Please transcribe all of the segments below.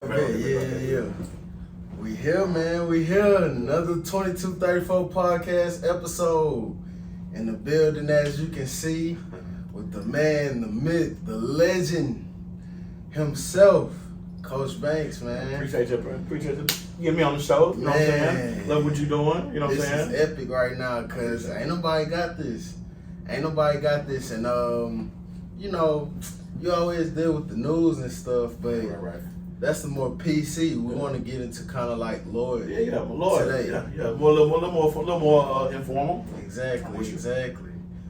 Yeah. We here, man. We here. Another 2234 podcast episode in the building, as you can see, with the man, the myth, the legend himself, Coach Banks, man. Appreciate you, bro. Appreciate you getting me on the show. You know what I'm saying? Love what you doing. You know what I'm saying? This is epic right now, because ain't nobody got this. And, you know, you always deal with the news and stuff, but Right. that's the more PC. We want to get into kind of like Lloyd. Yeah, Lloyd. Today. Yeah. More, a little more informal. Exactly.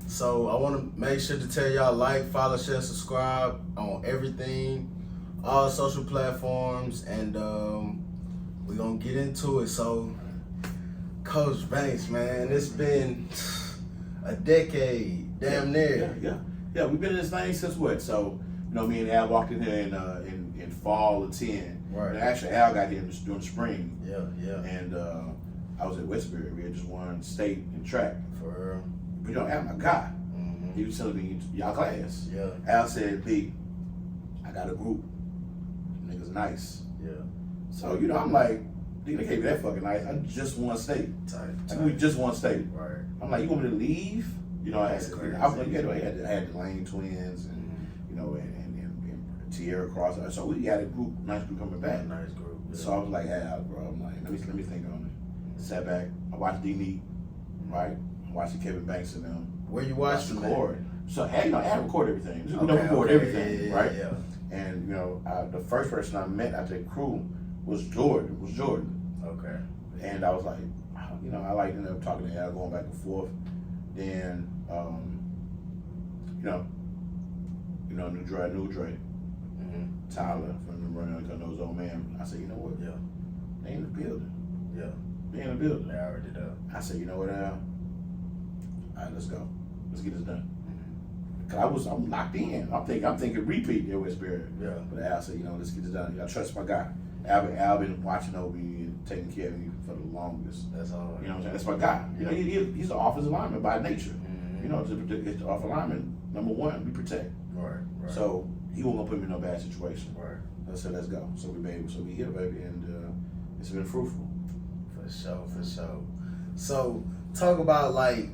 So I want to make sure to tell y'all like, follow, share, subscribe on everything, all social platforms, and we're going to get into it. So, Coach Banks, man, it's been a decade, damn near. Yeah, we've been in this thing since what? So, you know, me and Al walked in here in fall of 10. Right. And actually, Al got here during spring. Yeah. And I was at Westbury. We had just won state in track. For real. But you know, Al, my guy, Mm-hmm. he was telling me, y'all class. Yeah. Al said, B, I got a group. Niggas nice. Yeah. So, you know, I'm like, nigga, they can't be that fucking nice. I just won state. Tight. We just won state. Right. I'm like, you want me to leave? You know, I had Crazy. the Lane twins and, you know, and Tierra Cross. So we had a nice group coming back. Nice group. Yeah. So I was like, bro, I'm like, let me think on it. Sat back, I watched D-Neat, right? I watched Kevin Banks and them. Where you watching record. So, I record everything. We don't record everything, right? Yeah. And, you know, the first person I met at the crew was Jordan. Okay. And I was like, you know, I like talking to Al, going back and forth. Then, you know, New Dre, Mm-hmm. Tyler from the Running Knows Old Man. I said, you know what? Yeah. They in the building. Yeah. They in the building. They already done. I said, you know what, Al? All right, let's go. Let's get this done. Mm-hmm. Cause I'm locked in. I'm thinking repeat at Westbury. Yeah. But Al said, you know, let's get this done. I trust my guy. Al been watching over me and taking care of me for the longest. That's all. You know what I'm saying? That's my guy. You know, he's an offensive lineman by nature. Mm-hmm. You know, it's the offensive lineman, number one, we protect. Right. So he won't gonna put me in no bad situation. Right. I said, let's go. So we here, baby, and it's been fruitful. For sure. So talk about like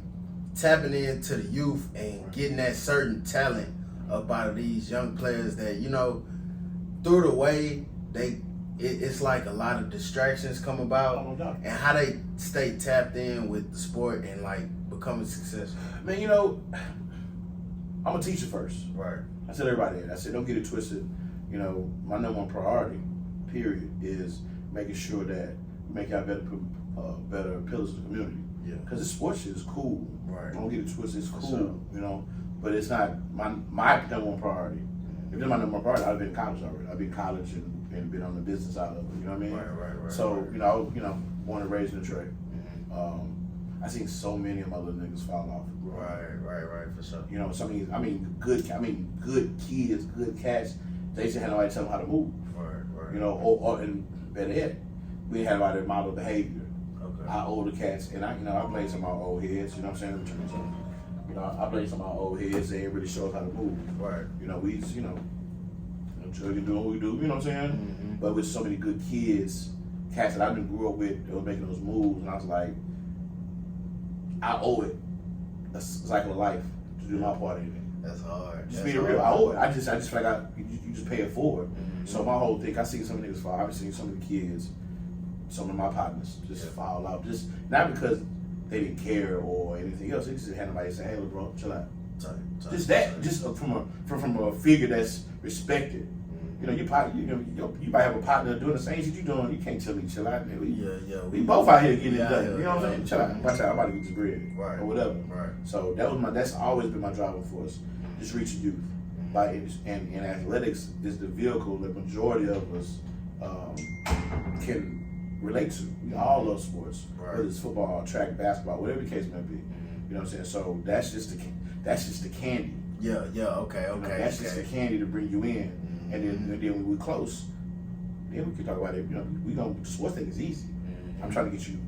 tapping into the youth and getting that certain talent up out of these young players that, you know, through the way it's like a lot of distractions come about, and how they stay tapped in with the sport and like becoming successful. Man, you know, I'm a teacher first. Right. I tell everybody that. I said, don't get it twisted. You know, my number one priority, period, is making sure that we make our better pillars of the community. Yeah. Because this sports shit is cool. Right. Don't get it twisted. It's cool. Sure. You know, but it's not my number one priority. If it's my number one priority, I'd have been in college already. I've been in college and been on the business side of it. You know what I mean? Right. So you know, born and raised in the trade. Mm-hmm. I seen so many of my little niggas fall off. Right, for sure. You know, good kids, good cats. They just had nobody tell them how to move. Right. You know, or and better yet, we didn't have nobody model behavior. Okay. Our older cats, and I blame some of our old heads. You know what I'm saying? You know, I blame some of our old heads. They ain't really show us how to move. Right. You know, we just, chugging, doing what we do. You know what I'm saying? Mm-hmm. But with so many good kids, cats that I grew up with, they were making those moves, and I was like, I owe it a cycle of life to do my part in it. That's hard. Just being real, I owe it. I just feel like you just pay it forward. Mm-hmm. So my whole thing, I see some niggas fall. I've seen some of the kids, some of my partners just fall out. Just not because they didn't care or anything else. They just had nobody say, "Hey, little bro, chill out." Just that, just from a figure that's respected. You know, you might have a partner doing the same shit you doing. You can't tell me chill out. Man. We both out here getting it done. You know what I'm saying? Chill out. Watch out. I'm about to get this bread. Right. Or whatever. Right. So that's always been my driving force. Just reaching youth. And athletics is the vehicle that majority of us can relate to. You know, all those sports, whether it's football, track, basketball, whatever the case may be. You know what I'm saying? So that's just the candy. Yeah. Okay. That's just the candy to bring you in. And then when we're close, then we can talk about it. You know, the sports thing is easy. I'm trying to get you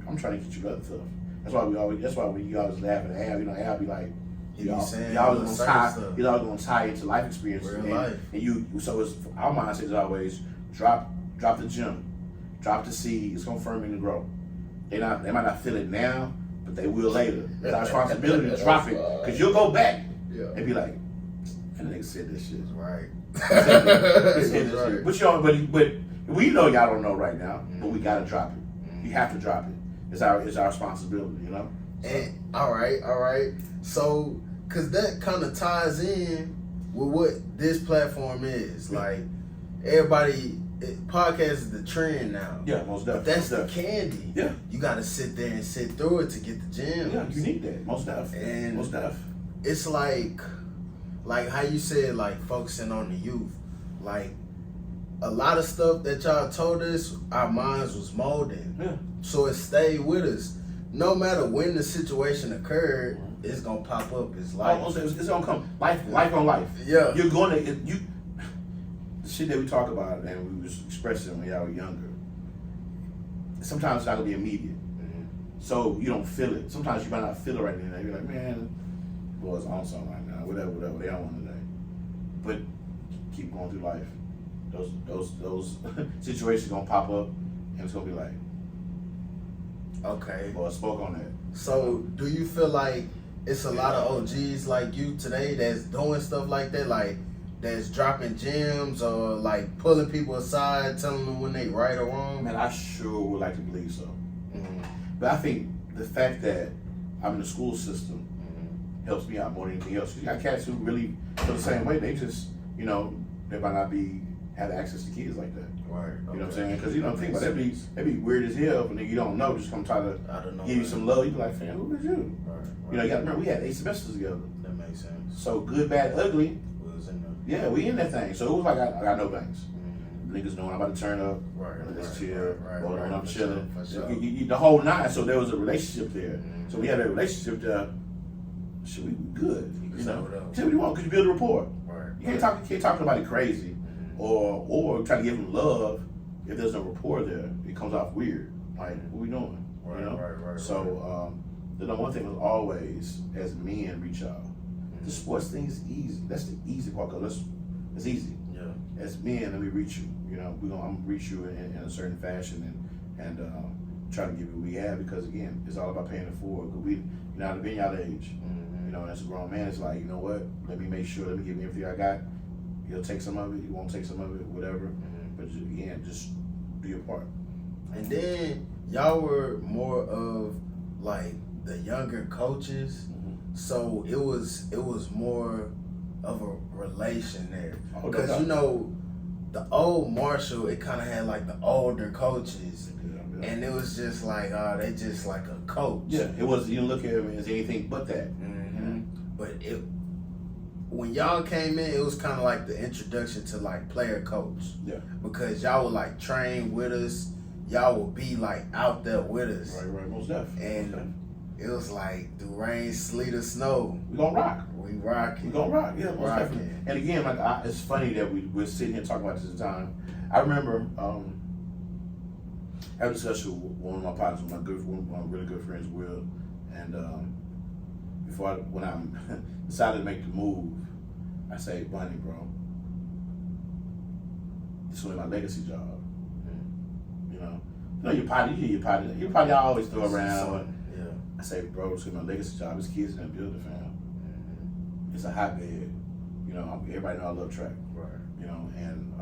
the other stuff. That's why when you always laugh at Al, you know, Al be like, you always gonna tie into life experiences. Real life. And so our mindset is always drop drop the gym, drop the seed. It's gonna ferment and grow. They might not feel it now, but they will later. It's our responsibility to drop it, because you'll go back and be like, that nigga said this shit. Right. Right. But we know y'all don't know right now, but we gotta drop it. You have to drop it. It's our responsibility, you know. And all right. So, cause that kind of ties in with what this platform is. Like, everybody, podcast is the trend now. Yeah, most definitely. But that's the candy. Yeah. You got to sit there and sit through it to get the gems. Yeah, you need that. Most definitely. And most definitely. It's like how you said, like, focusing on the youth. Like, a lot of stuff that y'all told us, our minds was molding. Yeah. So it stayed with us. No matter when the situation occurred, it's gonna pop up. It's like it's gonna come. Life on life. Yeah. You're gonna the shit that we talk about and we was expressing when y'all were younger. Sometimes it's not gonna be immediate. So you don't feel it. Sometimes you might not feel it right now. You're like, man, boys on something right now. Whatever. They don't want today. But keep going through life. Those situations gonna pop up, and it's gonna be like, okay. Well, I spoke on that. So do you feel like it's a lot of OGs like you today that's doing stuff like that, like that's dropping gems or like pulling people aside, telling them when they right or wrong? Man, I sure would like to believe so. But I think the fact that I'm in the school system helps me out more than anything else. You got cats who really feel the same way. They just, they might not have access to kids like that. Right. You know what I'm saying? Because think about it, that'd be weird as hell when you don't know, just come try to give you some love. You be like, fam, who is you? Right. You gotta remember, we had 8 semesters together. That makes sense. So good, bad, ugly. Was in yeah, we in that thing. So it was like I got no banks. Niggas knowing I'm about to turn up. Right. Let's chill. When I'm chilling. Sure. The whole nine. So there was a relationship there. So we had a relationship there. Should we be good? Tell me what you want, because you build a rapport. Right. You can't talk to nobody crazy or try to give them love if there's no rapport there. It comes off weird. Like, what we doing? Right. So the number one thing was always, as men, reach out. The sports thing is easy. That's the easy part, because it's easy. Yeah. As men, let me reach you. I'm gonna reach you in a certain fashion and try to give you what we have, because again, it's all about paying it forward. Because I've been y'all age. As a grown man, it's like, you know what? Let me make sure. Let me give you everything I got. He'll take some of it. He won't take some of it. Whatever. But again, just do your part. And then y'all were more of like the younger coaches, so it was more of a relation there. Because the old Marshall, it kind of had like the older coaches, and it was just like, they just like a coach. Yeah, it was. You look at him as anything but that. But when y'all came in, it was kind of like the introduction to like player coach. Yeah. Because y'all would like train with us. Y'all would be like out there with us. Right, most definitely. And it was like, through rain, sleet, or snow, we gonna rock. We rocking. We gonna rock. Yeah, most definitely. And again, it's funny that we're sitting here talking about this at the time. I remember having a discussion with one of my partners, one of my really good friends, Will, and when I decided to make the move, I say, Bunny, bro, this is my legacy job. Your potty I always throw around. Yeah. I say, bro, this is my legacy job. It's kids in the building, fam. It's a hotbed. Everybody know I love track. Right. And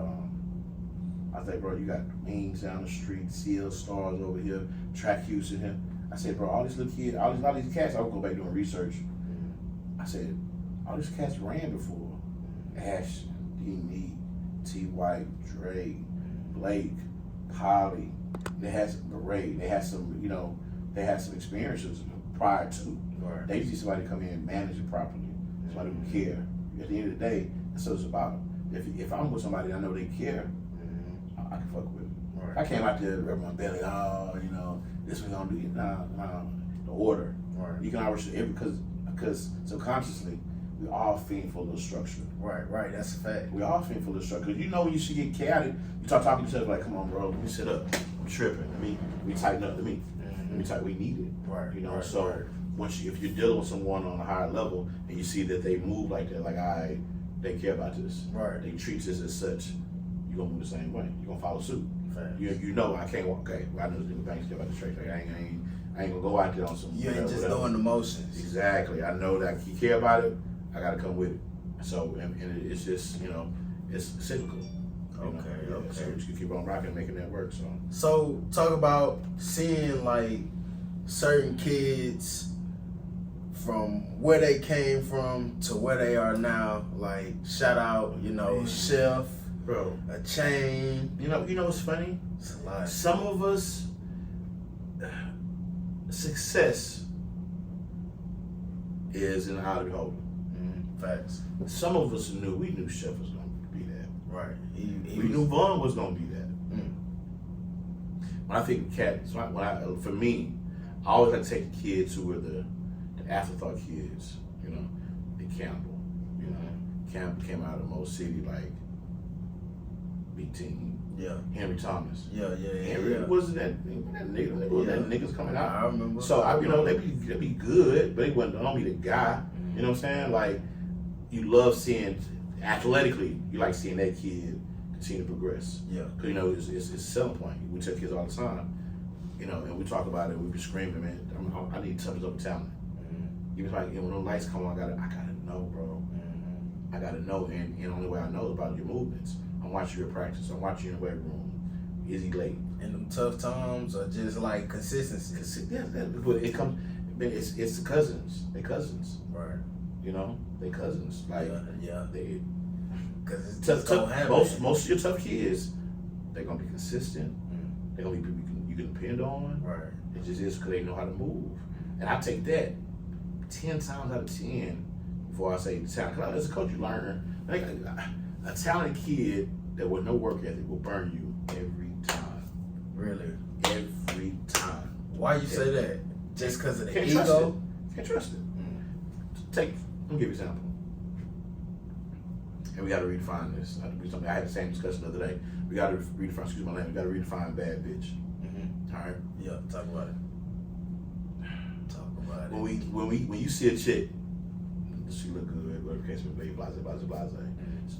I say, bro, you got wings down the street, Seals, Stars over here, Track Houston here. I said, bro, all these little kids, all these cats, I would go back doing research. I said, all these cats ran before. Ashton, D-Meat, T. White, Dre, Blake, Polly. They had some Beret. They had some, they had some experiences prior to. Right. They see somebody come in and manage it properly. Somebody who care. At the end of the day, that's what it's about. If I'm with somebody I know they care, I can fuck with it. Right. I came out there rubbing my belly, this we gonna do. Nah, the order. Right. You can always, because subconsciously, we all fiend for a little structure. Right, that's a fact. We all fiend for a little structure. Because when you should get chaotic, you start talking to yourself like, come on, bro, let me sit up. I'm tripping. Let me tighten up. Let me tighten. We need it. Right. Once if you're dealing with someone on a higher level and you see that they move like that, like they care about this. Right. They treat this as such. you're gonna move the same way. You're gonna follow suit. You know I can't walk. Okay, well, I know this nigga Banks care about the straight. Like, I ain't gonna go out there on some. You ain't just doing the motions. Exactly. I know that he care about it. I gotta come with it. So and it's just it's cyclical. Okay. So we just keep on rocking and making that work. So talk about seeing like certain kids from where they came from to where they are now. Like shout out, Chef, bro, a chain. You know what's funny? It's a lot. Some of us success is in the eye of the beholder. Facts. Some of us we knew Chef was gonna be that. Right. We knew Vaughn was gonna be that. When I think of cats, for me, I always like to take the kids who were the afterthought kids. The Campbell. Campbell came out of Mo City like big team. Yeah. Henry Thomas. Yeah. Henry wasn't that nigga. That niggas coming out. I remember. So they be good, but they wasn't on me the guy. You know what I'm saying? Like you love seeing athletically. You like seeing that kid continue to progress. Yeah. Because it's a selling point. We tell kids all the time. And we talk about it. We be screaming, man. I need touches up talent. Even like when the lights come on, I gotta know, bro. I gotta know, and the only way I know is about your movements. I'm watching your practice. I'm watching you in the weight room. Is he late? And them tough times are just like consistency. But it comes. It's the cousins. They cousins. Right. They cousins. Like yeah. They. Because it's tough. Most of your tough kids, they're gonna be consistent. They're gonna be people you can depend on. Right. It just is because they know how to move. And I take that 10 times out of 10 before I say the talent. Because as a coach, you learn. Like a talented kid that with no work ethic will burn you every time. Really? Every time. Why you say that? Just because of the Can't ego? Trust it. Can't trust it. Let me give you an example. And we got to redefine this. I had the same discussion the other day. We got to redefine, excuse my name, we got to redefine bad bitch. All right? Yeah, talk about it. When you see a chick, she look good, whatever the case may be, blase.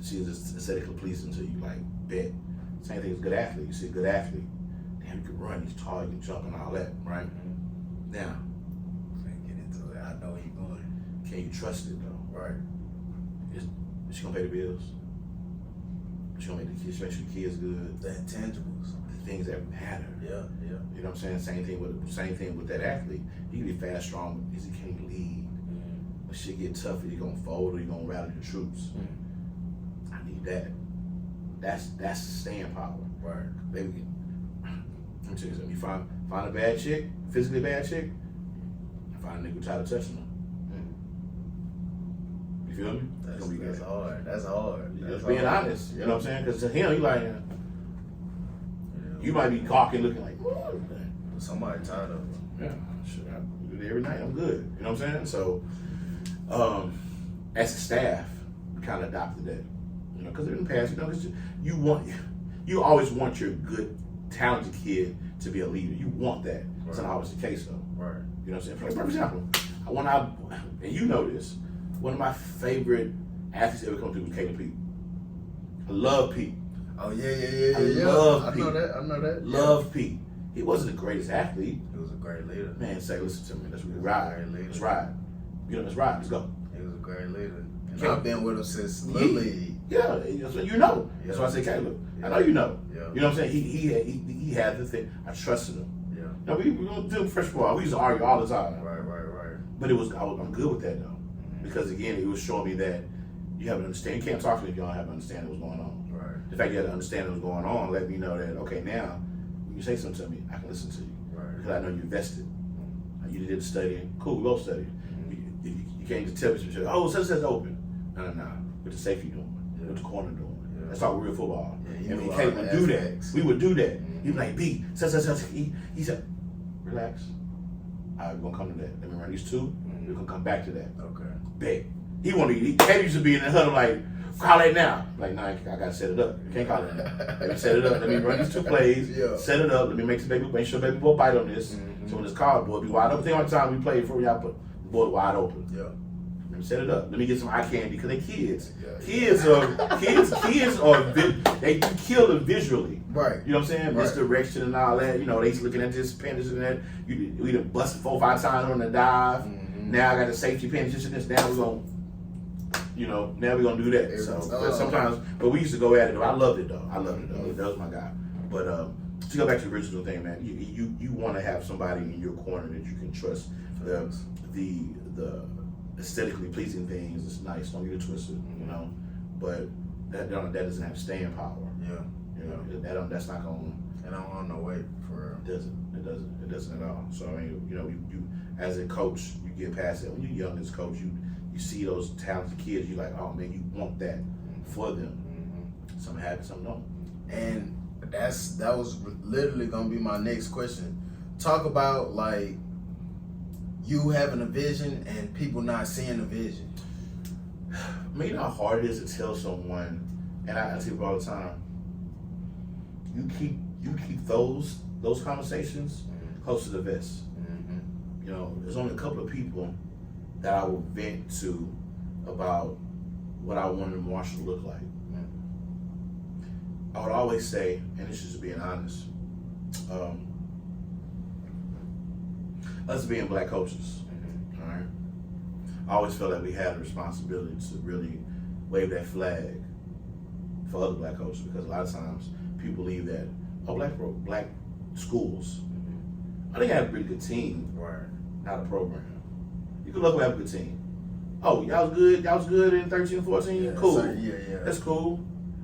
She's just aesthetically pleasing to you, like, bet. Same thing as a good athlete. You see a good athlete, damn, you can run, he's tall, you can jump and all that, right? Now, can't get into it. I know where you're going. Can you trust it though? Right. Is she gonna pay the bills? She gonna make the kids good? The intangibles. The things that matter. Yeah. You know what I'm saying? Same thing with that athlete. He can be fast, strong, but he can't lead. When shit get tougher, you gonna fold or you gonna rally the troops. I need that. That's staying power. Right. Baby, let me tell you something. You find a bad chick, physically bad chick, and find a nigga who tired of touching her. You feel me? That's hard. That's hard. Just being honest. You know what I'm saying? Because to him, he like, you might be gawking, looking like, somebody tired of it. Yeah, shit, I do it every night. I'm good. You know what I'm saying? So, as a staff, we kind of adopted that. Because in the past, cause you always want your good, talented kid to be a leader. You want that. Right. That's not always the case, though. Right. You know what I'm saying? For example, and you know this, one of my favorite athletes ever come through was Caleb Pete. I love Pete. Oh yeah. Love Pete. I know that. Love Pete. He wasn't the greatest athlete. He was a great leader. Man, say, listen to me. Let's ride. Let's ride. Let's ride. Let's go. He was a great leader. And I've been with him since Little League. Yeah, that's what you know. Yeah. That's why I say Caleb. Yeah. I know you know. Yeah. You know what I'm saying? He had the thing. I trusted him. Yeah. Now we don't do fresh ball. We used to argue all the time. Right. But I'm good with that though, because again, it was showing me that you have an understanding. You can't talk to me if you don't have an understanding of what's going on. Right. The fact you have an understanding of what's going on let me know that okay, now when you say something to me, I can listen to you. Right. Because I know you're vested. You did the studying. Cool, we both studied. You can't just tell me some shit. Oh, such open. No. What the safety doing? Yeah. What the corner doing? Yeah. That's all real football. Yeah, and we can't do that. We would do that. He'd be like, B, such. He said, relax. All right, we're gonna come to that. Let me run these two. We're gonna come back to that. Okay. Bet. He used to be in the huddle like, call it now. Like, nah, I gotta set it up. You can't call it now. Let me set it up. Let me run these two plays. Yeah. Set it up. Let me make sure baby boy bite on this. So when it's called, boy be wide open. Think all the time we played for y'all, but boy wide open. Yeah. Let me set it up. Let me get some eye candy because they kids. Yeah. Kids are they kill them visually. Right. You know what I'm saying? Right. Misdirection and all that. You know, they looking at this pin, this and that. We done busted 4 or 5 times on the dive. Mm-hmm. Now I got the safety pin, this and this. Now we're gonna, you know, now we're gonna do that. But sometimes, but we used to go at it. I loved it though. Mm-hmm. That was my guy. But to go back to the original thing, man, you want to have somebody in your corner that you can trust. The aesthetically pleasing things is nice. Don't get it twisted, you know. But that doesn't have staying power. Yeah. You know, that's not gonna. And I'm on the way for real. It doesn't at all. So I mean, you know, you as a coach, you get past it. When you're young as a coach, you see those talented kids. You're like, oh man, you want that for them. Mm-hmm. Some happen, some don't. And that was literally gonna be my next question. Talk about like you having a vision and people not seeing the vision. I mean, you know how hard it is to tell someone, and I tell people all the time. You keep those conversations close to the vest. Mm-hmm. You know, there's only a couple of people that I will vent to about what I wanted Marshall to look like. I would always say, and this is just being honest, us being black coaches, all right? I always felt that we had a responsibility to really wave that flag for other black coaches, because a lot of times people believe that, black schools, I think I have a pretty good team, Right. not a program. You can look, we have a good team. Oh, y'all was good in 13, 14? Yeah, cool. so, yeah. That's cool.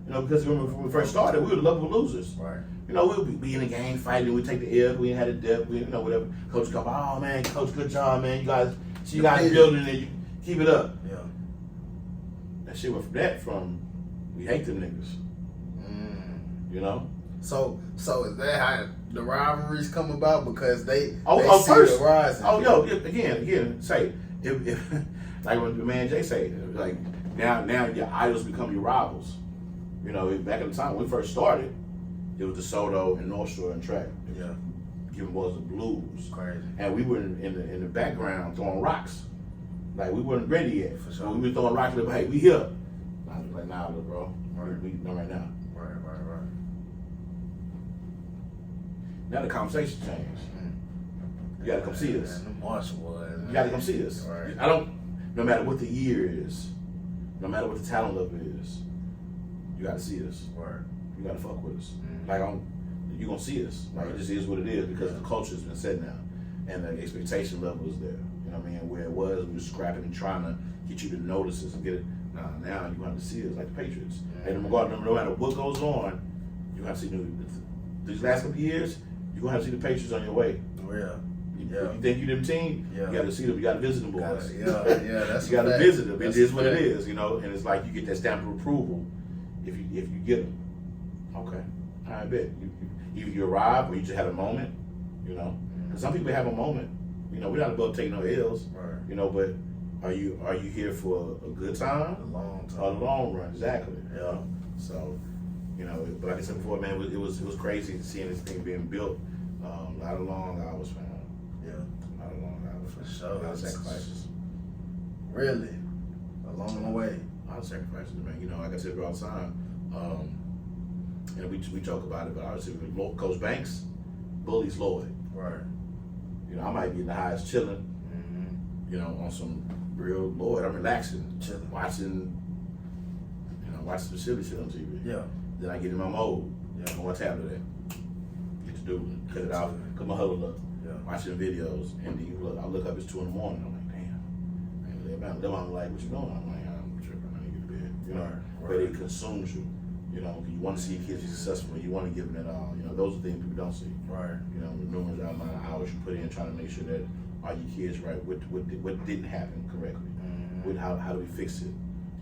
You know, because when we first started, we were the level losers. Right. You know, we'll be in the game fighting, we take the L, we ain't had a depth, we, you know, whatever. Coach come, oh man, coach, good job, man. You guys building it, you keep it up. Yeah. That shit went from we hate them niggas. You know? So is that how the rivalries come about? Because they see first, the rising. Again, say if like when the man Jay say, like now your idols become your rivals. You know, back at the time when we first started, it was DeSoto and North Shore and track. Yeah. Giving boys the blues. Crazy. And we were in the background throwing rocks. Like we weren't ready yet. For sure. We were throwing rocks, like, hey, we here. I was like, nah, little bro. Right. We know right now. Right. Now the conversation changed. You gotta come see us. The Marshall was. You gotta come see us. Right. No matter what the year is, no matter what the talent level is, you gotta see us. Right. You gotta fuck with us. Mm-hmm. Like you gonna see us. Like it just is what it is because the culture's been set now, and the expectation level is there. You know what I mean? Where it was, we were scrapping and trying to get you to notice us and get it. Now you have to see us like the Patriots. And no matter what goes on, you have to see these last couple of years. You're gonna have to see the Patriots on your way. Oh, yeah. You think you them team? Yeah. You got to see them. You got to visit them boys. That's you got to visit them. That's it is what it is, you know. And it's like you get that stamp of approval if you get them. Okay, I bet either you arrive or you just had a moment, you know. And some people have a moment. You know, we're not above taking no L's. Right. You know, but are you here for a good time? A long time. A long run, exactly. Yeah. So, you know, but like I said before, man, it was crazy seeing this thing being built. A lot of long hours, man. Yeah. A lot of long hours. For sure. A lot of sacrifices. Really? Along the way. A lot of sacrifices, man. You know, like I said all the time, and we joke about it, but obviously Coach Banks bullies Lloyd. Right. You know, I might be in the highest chilling, you know, on some real Lloyd. I'm relaxing, Chilling. watching the silly shit on TV. Yeah. Then I get in my mode. Yeah. On my tablet, get to do it, cut it out, cut my huddle up, watching videos, and then I look up, it's 2 in the morning. I'm like, damn. I ain't lay down. Then I'm like, what you doing? I'm like, I'm tripping. I need to get to bed. You know, but it consumes you. You know, you want to see your kids be successful. You want to give them it all. You know, those are things people don't see. Right. You know, the numerous amount of hours you put in trying to make sure that are your kids right? What didn't happen correctly? How do we fix it?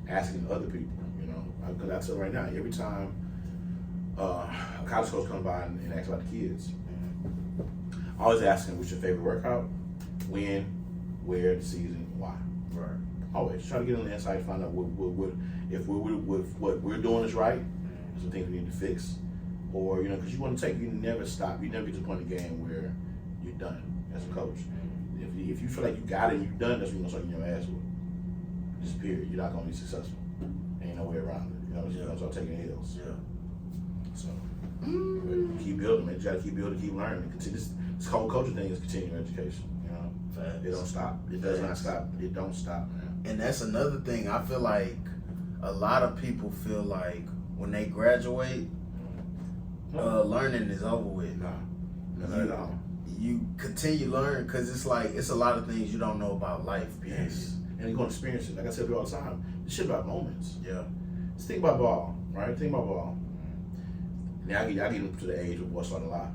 Asking other people. You know, because I tell right now, every time a college coach comes by and asks about the kids, I always ask them, what's your favorite workout? When, where, the season, why? Right. Always try to get on the inside, find out if what we're doing is right. Some things we need to fix, or you know, because you never stop. You never get to the point in the game where you're done as a coach. If you feel like you got it, and you're done. That's when you're gonna start getting your ass with. Just period. You're not gonna be successful. Ain't no way around it. You know, you're gonna start taking L's. Yeah. So keep building, man. You gotta keep building, keep learning. Continue. This whole culture thing is continuing education. You know, Facts. it don't stop. It does not stop. It don't stop, man. And that's another thing. I feel like a lot of people feel like when they graduate, learning is over with. No, at all. You continue learning because it's like it's a lot of things you don't know about life. Period. Yes. And you're gonna experience it. Like I said all the time, this shit about moments. Yeah. Just think about ball, right? Think about ball. Now I get up to the age of what's on the lie,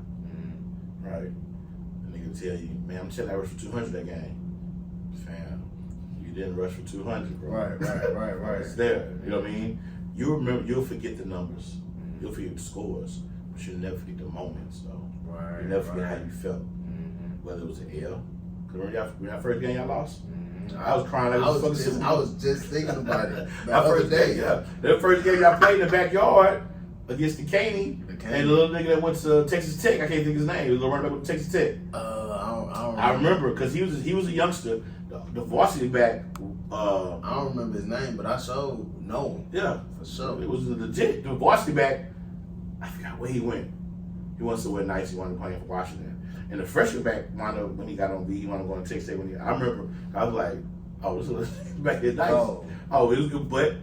right? And they can tell you, man, I'm telling you, I rushed for 200 that game. Fam, you didn't rush for 200, bro. Right. It's there. You know what I mean? You'll remember. You'll forget the numbers. You'll forget the scores, but you'll never forget the moments, though. Right. You'll never forget how you felt, whether it was an L. Cause remember when that first game y'all lost? I was crying. I was just thinking about it. That first day, yeah. That first game y'all played in the backyard against the Caney. And the little nigga that went to Texas Tech, I can't think of his name. He was a running back with Texas Tech. I remember because he was a youngster, the varsity back. I don't remember his name, but I sure know him. Yeah, for sure. It was legit. The varsity back. I forgot where he went. He wants to wear nice. He wanted to play for Washington. And the freshman back wound up when he got on B. He wanted to go to Texas Tech. I remember I was like, oh, this was back there nice. Oh, it was good, but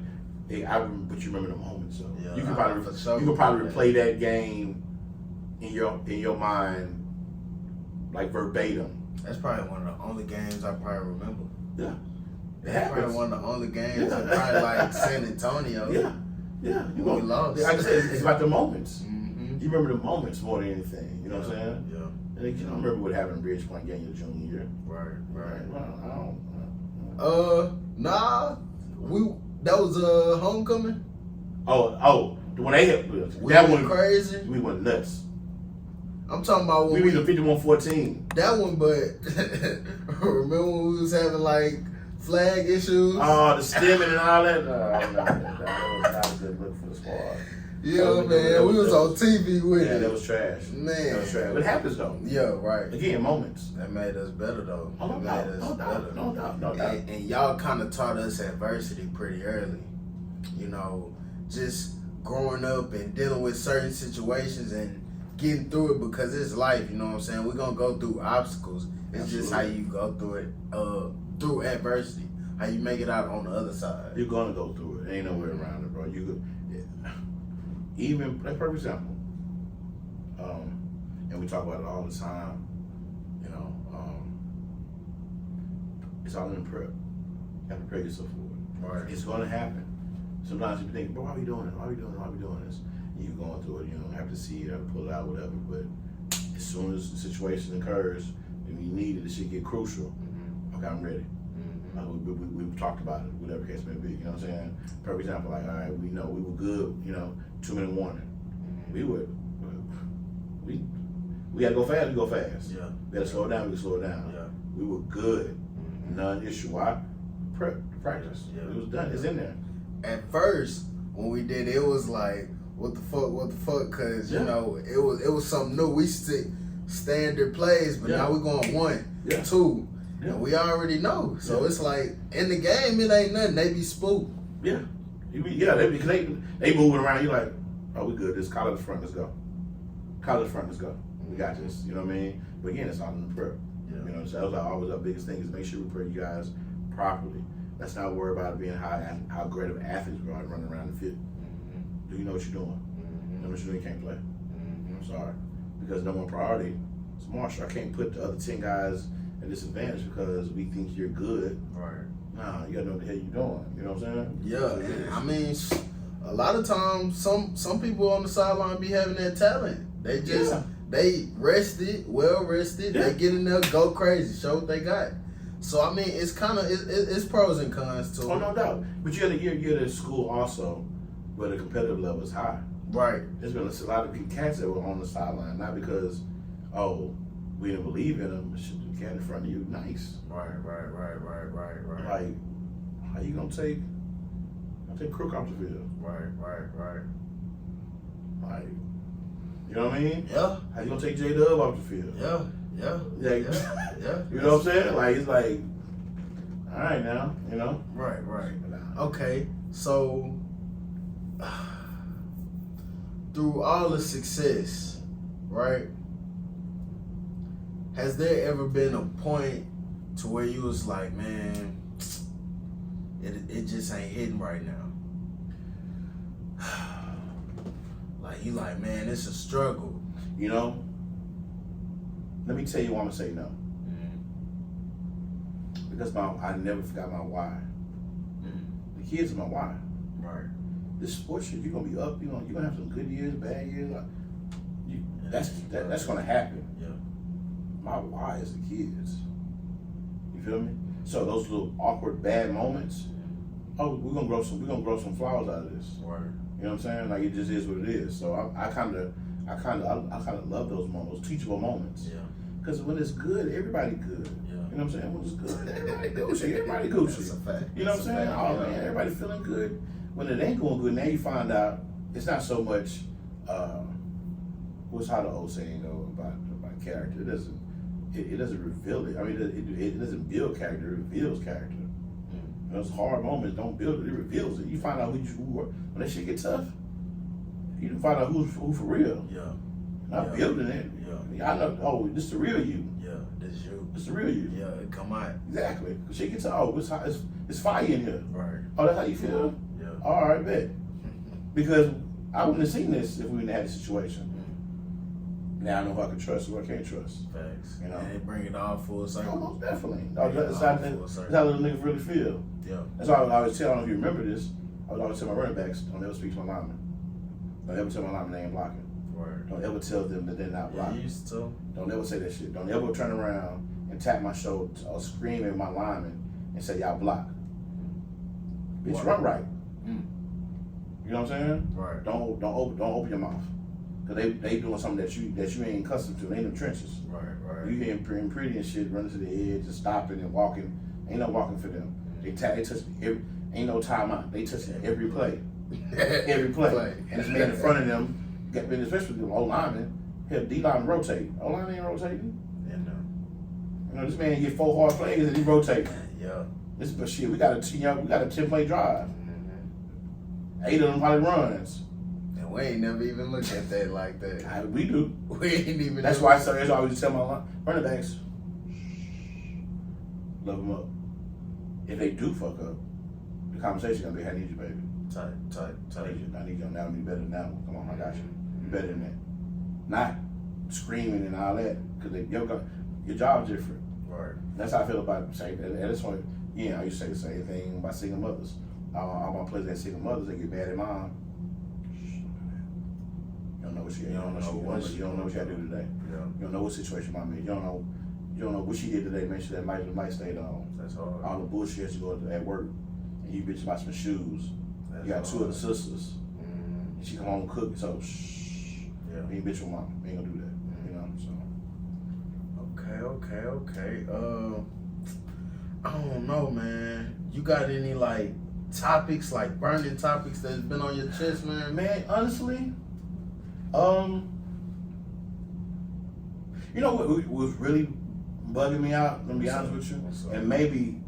you remember the moment. So yeah, you could probably replay that game in your mind like verbatim. That's probably one of the only games I probably remember. Yeah. That's probably one of the only games. Yeah. Probably like San Antonio. Yeah. You lost. Like I said, it's about the moments. Mm-hmm. You remember the moments more than anything. You know what I'm saying? Yeah. And you don't remember what happened in Bridgepoint game your junior year. Right. Well, I don't. Nah. That was homecoming. Oh, when they hit that one crazy. We went nuts. I'm talking about when we beat the 51-14. That one, but remember when we was having like flag issues? Oh, the stimming and all that. No, that was not a good look for the squad. Yeah, man, we was on TV with it. Yeah, that was trash. Man, that was trash. But it happens though. Yeah, right. Again, moments. That made us better though. No doubt. And y'all kind of taught us adversity pretty early. You know, just growing up and dealing with certain situations and getting through it because it's life. You know what I'm saying? We're gonna go through obstacles. It's Absolutely. just how you go through it. Through adversity, how you make it out on the other side. You're gonna go through it. Ain't no way around it, bro. You could. Even, like, for example, and we talk about it all the time, you know, it's all in prep. You have to prepare yourself for it. Right. It's going to happen. Sometimes you think, bro, why are we doing it? Why are we doing this? And you're going through it, you don't have to see it, have to pull it out, whatever. But as soon as the situation occurs, and you need it, the shit get crucial. Okay, I'm ready. We've talked about it, whatever case may be. You know what I'm saying? For example, like, all right, we know we were good. You know, 2-minute warning. We had to go fast. We go fast. Yeah. We had to slow it down. We slow it down. Yeah. We were good. Non-issue. Why? Practice. Yeah. It was done. It's in there. At first, when we did it, it was like, what the fuck? Because you know, it was something new. We stick standard plays, but now we're going 1, 2. Yeah. We already know. So it's like, in the game, it ain't nothing. They be spooked. Yeah. They moving around. You're like, oh, we good. This college front, let's go. We got this. You know what I mean? But again, it's all in the prep. Yeah. You know, so that was always our biggest thing is make sure we prep you guys properly. Let's not worry about it being how great of athletes we are running around the field. Do you know what you're doing? You know what you're doing? You can't play. I'm sorry. Because number one priority is Marshall. I can't put the other 10 guys at disadvantage because we think you're good. Right. Nah, you gotta know what the hell you're doing. You know what I'm saying? Yeah. I mean, a lot of times, some people on the sideline be having that talent. They just they rested, well rested. They get in there, go crazy, show what they got. So I mean, it's kind of it's pros and cons too. Oh, no doubt. But you're at a school also where the competitive level is high. Right. There's been a lot of cats that were on the sideline, not because we didn't believe in them. The cat in front of you, nice. Right. Like, how you gonna take Crook off the field? Right. Like, you know what I mean? Yeah. How you gonna take J-Dub off the field? Yeah. You know what I'm saying? Like, it's like, all right now, you know. Right. Okay, so through all the success, right? Has there ever been a point to where you was like, man, it just ain't hitting right now? Like you like, man, it's a struggle. You know, let me tell you why I'm gonna say no. Because I never forgot my why. The kids are my why. Right. This sports shit, you're gonna be up. You're gonna have some good years, bad years. That's gonna happen. Yeah. My why is the kids. You feel me? So those little awkward bad moments. Oh, we're gonna grow some flowers out of this. Right. You know what I'm saying? Like it just is what it is. So I kind of love those moments, those teachable moments. Yeah. Because when it's good, everybody good. Yeah. You know what I'm saying? When it's good, everybody Gucci. Everybody Gucci. That's a fact. You know what I'm saying? Oh man, everybody feeling good. When it ain't going good, now you find out it's not so much. What's how the old saying go about character? It doesn't reveal it. I mean, it doesn't build character. It reveals character. Those hard moments don't build it. It reveals it. You find out who are. When that shit get tough, you can find out who for real. Yeah. Not building it. Yeah. I know. Oh, this the real you. Yeah. This you. It's the real you. Yeah. It come out. Exactly. Shit gets oh, it's fire in here. Right. Oh, that's how you feel. Yeah. All right, bet. Because I wouldn't have seen this if we didn't have the situation. Now I know who I can trust, who I can't trust. Facts. You know, and they bring it all full circle. Most definitely. That's That's how little niggas really feel. Yeah. That's why I always tell. I don't know if you remember this. I would always tell my running backs, don't ever speak to my linemen. Don't ever tell my linemen they ain't blocking. Right. Don't ever tell them that they're not blocking. You used to. Don't ever say that shit. Don't ever turn around and tap my shoulder or scream at my lineman and say y'all block. Bitch, run right. You know what I'm saying? Right. Don't open your mouth. Cause they doing something that you ain't accustomed to. They in the trenches. Right. You hearing pretty and shit, running to the edge and stopping and walking. Ain't no walking for them. They touch every. Ain't no timeout. They touch every play. Every play. And this man in front of them, especially the O lineman, hell D line rotate. O line ain't rotating. Yeah, no. You know this man get 4 hard plays and he rotate. Yeah. This but shit. We got a 10-play drive. 8 of them probably runs. We ain't never even looked at that like that. We do. We ain't even. That's why I always tell my running backs, love them up. If they do fuck up, the conversation gonna be, I need you, baby. Tight. I need you now. You better than that one. Come on, I got you. You better than that. Not screaming and all that, because your job's different. Right. That's how I feel about saying. And that's why, I used to say the same thing about single mothers. All my players that single mothers, they get mad at mom. You don't know what you gotta do today. Yeah. You don't know what situation mom in. You don't know what she did today to make sure that light stayed on. That's hard. All the bullshit you go at work, and you bitch about some shoes. That's you got hard. 2 other sisters, and she come home and cook. So Yeah. you ain't bitch with mom. You ain't gonna do that. You know. So. Okay. I don't know, man. You got any like topics, like burning topics that's been on your chest, man? Man, honestly, you know what was really bugging me out, I'm gonna be honest with you? And maybe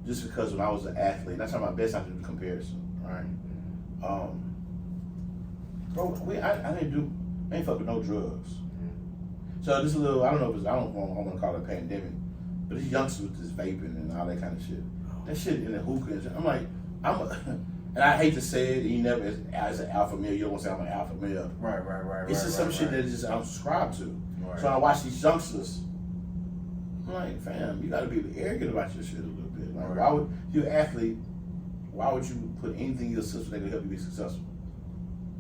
just because when I was an athlete, that's how my best athlete comparison, right? Bro, I ain't fuck with no drugs. So this a little, I don't want to call it a pandemic, but these youngsters with this vaping and all that kind of shit. That shit in the hookah and shit. I'm like, and I hate to say it, you never, as an alpha male, you don't want to say I'm an alpha male. Right. It's just some shit that just I don't subscribe to. Right. So when I watch these youngsters, I'm like, fam, you gotta be arrogant about your shit a little bit. Like, why would you're an athlete? Why would you put anything in your system that can help you be successful?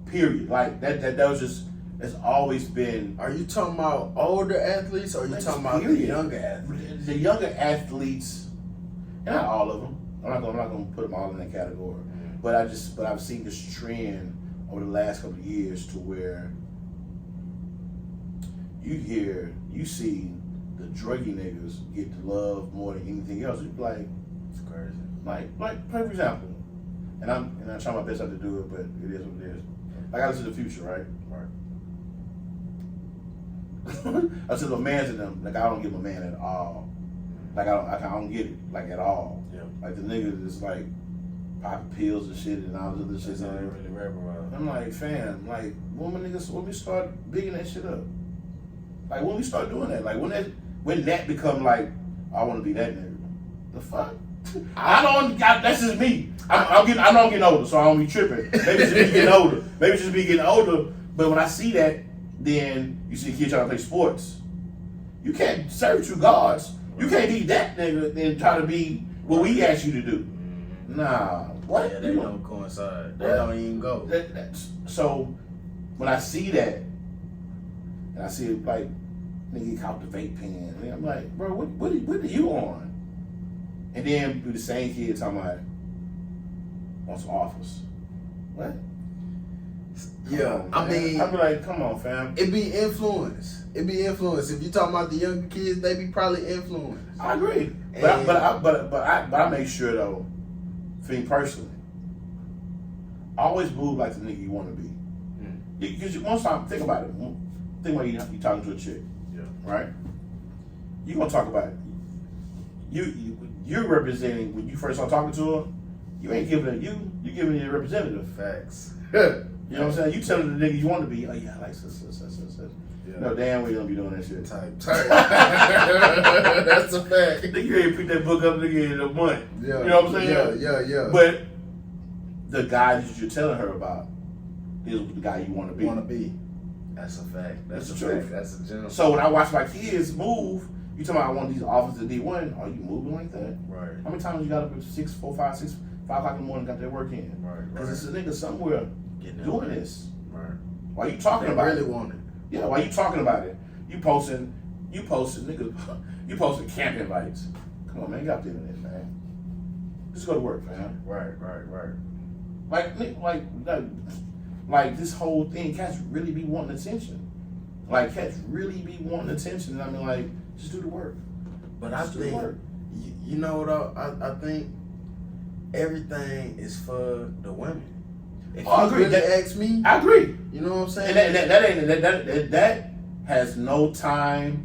Period. Like that was just. It's always been. Are you talking about older athletes, or are you talking about the younger athletes? The younger athletes, and not all of them. I'm not gonna put them all in that category. But I've seen this trend over the last couple of years to where you see the druggy niggas get the love more than anything else. You be like, it's crazy. Like for example, and I'm trying my best not to do it, but it is what it is. Like I listen to the Future, right? I said a man to them, like I don't give a man at all. Like I don't get it, like at all. Yeah. Like the niggas is like popping pills and shit and all this other shit. That's all they really rap about. I'm like, fam, like when we start bigging that shit up? Like when we start doing that? Like when that become like, I want to be that nigga. The fuck? That's just me. I know I'm getting older, so I don't be tripping. Maybe it's just me getting older. Maybe it's just me getting older. But when I see that, then you see kids trying to play sports. You can't serve two gods. You can't be that nigga and try to be what we ask you to do. Nah, what? Yeah, they don't coincide. They don't even go. So when I see that, and I see it like nigga caught the vape pen, and I'm like, bro, what are you on? And then do the same kid talking about want some offers. What? Yeah, on, I mean, I'd be like, come on, fam. It be influence. If you talking about the younger kids, they be probably influenced. I agree, but I make sure though, for me personally, always move like the nigga you want to be. Because most time, think about it. Think about you talking to a chick, yeah, right? You gonna talk about it. You're representing when you first start talking to her. You ain't giving it you giving it a representative. Facts. You know what I'm saying? You telling the nigga you want to be, oh yeah, I like this. Yeah. No, damn well you don't be doing that shit. Type. That's a fact. Nigga ain't pick that book up, nigga, in a month. Yeah. You know what I'm saying? Yeah. But the guy that you're telling her about is the guy you want to be. That's a fact. That's the a truth. fact. That's a general. So when I watch my kids move, you talking about I want these offers at D1, are you moving like that? Right. How many times you got up at 5 o'clock in the morning, got that work in? Right. Because it's a nigga somewhere doing this. Right. Why you talking about really it? want it. Yeah, why you talking about it? You posting niggas, you posting camp invites. Come on, man, get out the internet, man. Just go to work, man. Right. Like this whole thing, cats really be wanting attention. Like cats really be wanting attention, and I mean, like, just do the work. But I think, you know what? I think everything is for the women. If I you agree. really ask me, I agree. You know what I'm saying? And that has no time,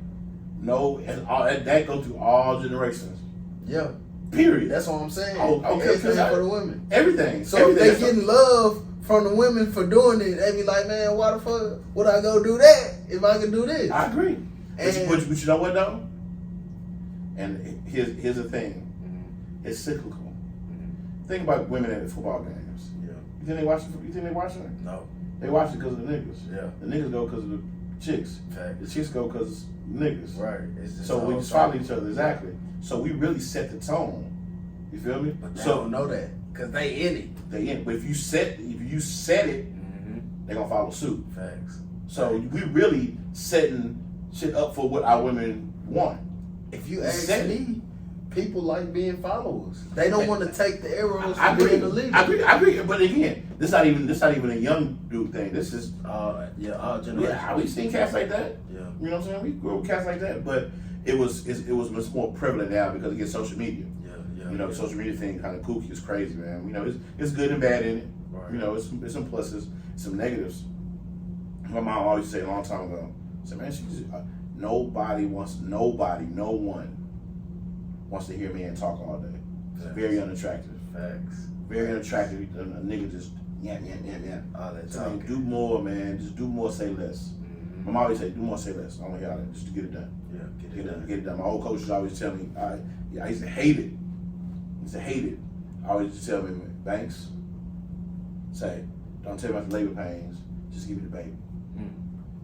that goes through all generations. Yeah. Period. That's what I'm saying. Oh, okay, Everything for the women. Everything. So if they getting love from the women for doing it, they be like, man, why the fuck would I go do that if I can do this? I agree. And but you know what though? And here's the thing. Mm-hmm. It's cyclical. Mm-hmm. Think about women at the football games. Yeah. You think they watch it? No. They watch it because of the niggas. Yeah. The niggas go because of the chicks. Fact. The chicks go because niggas. Right. It's just so we just follow each other. Exactly. So we really set the tone. You feel me? But they don't know that because they in it. But if you set it, mm-hmm. they're gonna follow suit. Facts. So we really setting shit up for what our women want. If you ask me, people like being followers. They don't want to take the arrows from being the leader. I agree. But again, this not even a young dude thing. This is our generation. Yeah, we seen cats like that. Yeah. You know what I'm saying? We grew up with cats like that, but it was much more prevalent now because it gets social media. Yeah. You know, the social media thing kind of kooky. It's crazy, man. You know, it's good and bad in it. Right. You know, it's some pluses, some negatives. My mom always said a long time ago, said, man, no one wants to hear me and talk all day. It's very unattractive. Facts. Very unattractive. A nigga just yeah. All that talking. Do more, man. Just do more, say less. Mm-hmm. My mom always say, do more, say less. I want to hear all that just to get it done. Yeah, get it done. My old coaches always tell me, I used to hate it. I always used to tell me, Banks, say, don't tell me about the labor pains. Just give me the baby.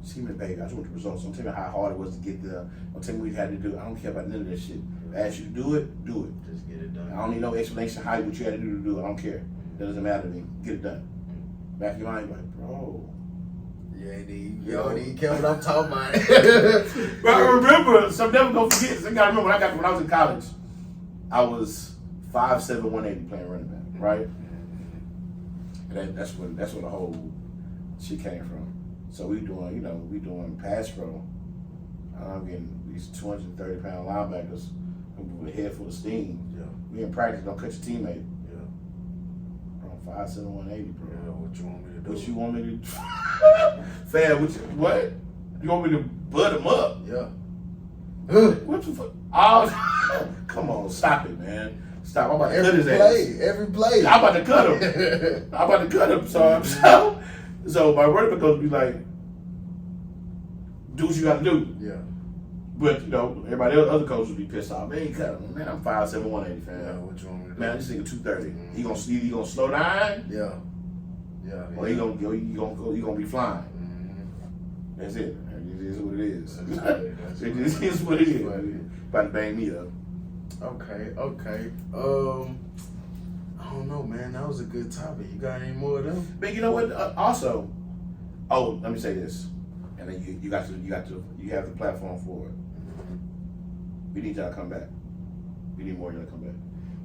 Just give me the baby. I just want the results. Don't tell me how hard it was to get there. Don't tell me what you had to do. I don't care about none of that shit. If I ask you to do it, do it. Just get it done. I don't need no explanation how what you had to do it. I don't care. That doesn't matter to me. Get it done. Back in your mind, like, bro. You don't even care what I'm talking about. But I remember, some never gonna forget. I gotta remember when I was in college, I was 5'7", 180 playing running back, right? And that's where the whole shit came from. So we doing pass pro. I'm getting these 230-pound linebackers with a head full of steam. Yeah. We in practice, don't cut your teammate. Yeah. Bro, I'm 5'7", 180, bro. Yeah, what you want me to do? What you want me to do? Fam, what? You want me to butt him up? Yeah. What the fuck? Oh, come on, stop it, man. Stop. I'm about to cut his ass. Every play. I'm about to cut him. So my running back coach be like, do what you got to do. Yeah. But, everybody else, other coaches be pissed off. Man, cut him. Man, I'm 5'7", 180, fam. Yeah, what you want me to do? Man, this nigga 230. Mm-hmm. He gonna slow down? Yeah. Yeah. Or he gonna be flying. Mm-hmm. That's it. It is what it is. It is what it is. About to bang me up. Okay. I don't know, man. That was a good topic. You got any more of them? But you know what? Also, let me say this, and then you have the platform for it. We need y'all to come back. We need more of y'all to come back.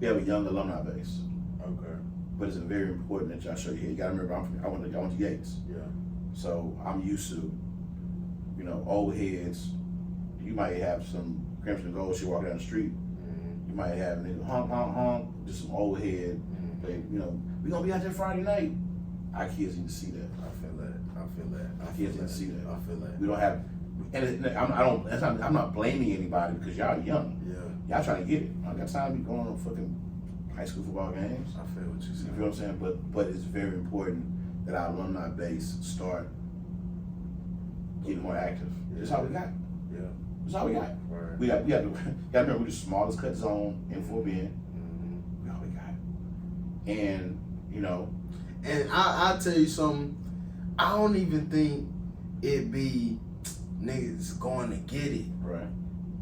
We have a young alumni base. Okay. But it's very important that y'all show your head. You gotta remember, I went to Yates. Yeah. So I'm used to, old heads. You might have some crimson and gold shit walking down the street. Mm-hmm. You might have nigga honk, just some old head. Mm-hmm. They, we gonna be out there Friday night. Our kids need to see that. I feel that. Our kids need to see that. I feel that. We don't have, I'm not blaming anybody because y'all young. Yeah. Y'all trying to get it. I got time to be going on fucking high school football games. I feel what you're saying. You feel what I'm saying? But it's very important that our alumni base start getting more active. Yeah. That's all we got. Yeah. That's all we got. Right. We got to remember we're the smallest cut zone in Fort Bend. Mm-hmm. That's all we got. And and I'll tell you something. I don't even think it be niggas going to get it. Right.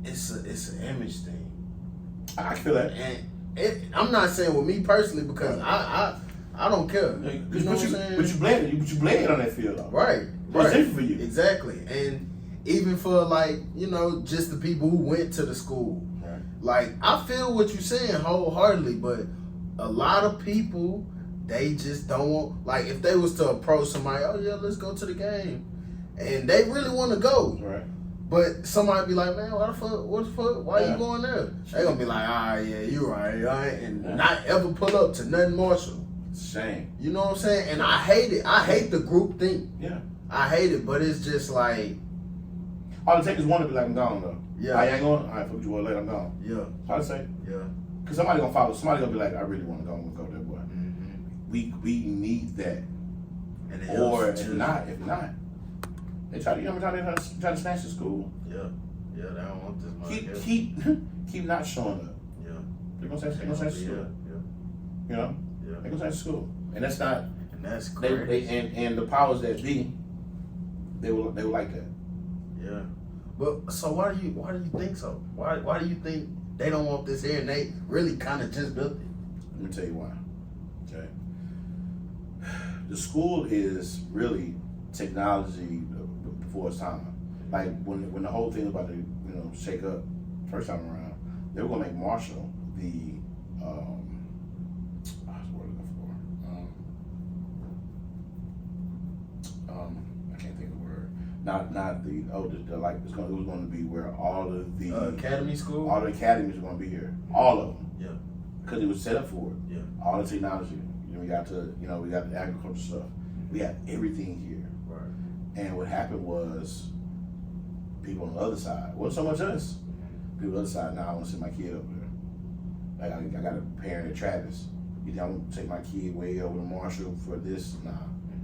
It's an image thing. I feel that. And I'm not saying with me personally because I don't care. But you bled on that field though. Right. It's different for you. Exactly. And even for just the people who went to the school. Right. Like I feel what you're saying wholeheartedly, but a lot of people they just don't want, like if they was to approach somebody, oh yeah, let's go to the game. And they really want to go. Right. But somebody be like, man, what the fuck? Why you going there? They gonna be like, yeah, you right, and not ever pull up to nothing Marshall. Shame. You know what I'm saying? And I hate it. I hate the group thing. Yeah. I hate it, but it's just like all it takes is one to be like, I'm gone though. Yeah. I ain't going. All right, fuck you, boy, later, I'm gone. Yeah. That's all I say. Yeah. Cause somebody gonna follow. Somebody gonna be like, I really want to go. I'm gonna go there, boy. Mm-hmm. We need that. And or if not, they try to try to snatch the school. Yeah. Yeah, they don't want this money. Keep not showing up. Yeah. They're gonna snatch the school. Yeah. Yeah. They're gonna snatch the school, and that's not. And that's crazy. And the powers that be, they will like that. Yeah. But so why do you think so? Why do you think they don't want this here and they really kind of just built it? Let me tell you why. Okay. The school is really technology before its time. Like when the whole thing about to shake up first time around, they were gonna make Marshall the what's the word I'm looking for? I can't think of the word. Not the it was going to be where all of the academy school, all the academies are going to be here, all of them. Yeah. Because it was set up for it. Yeah. All the technology. We got the agriculture stuff. We got everything here. Right. And what happened was people on the other side, wasn't so much us. People on the other side, I want to send my kid over there. Like I got a parent at Travis. You think I'm gonna take my kid way over to Marshall for this? Nah,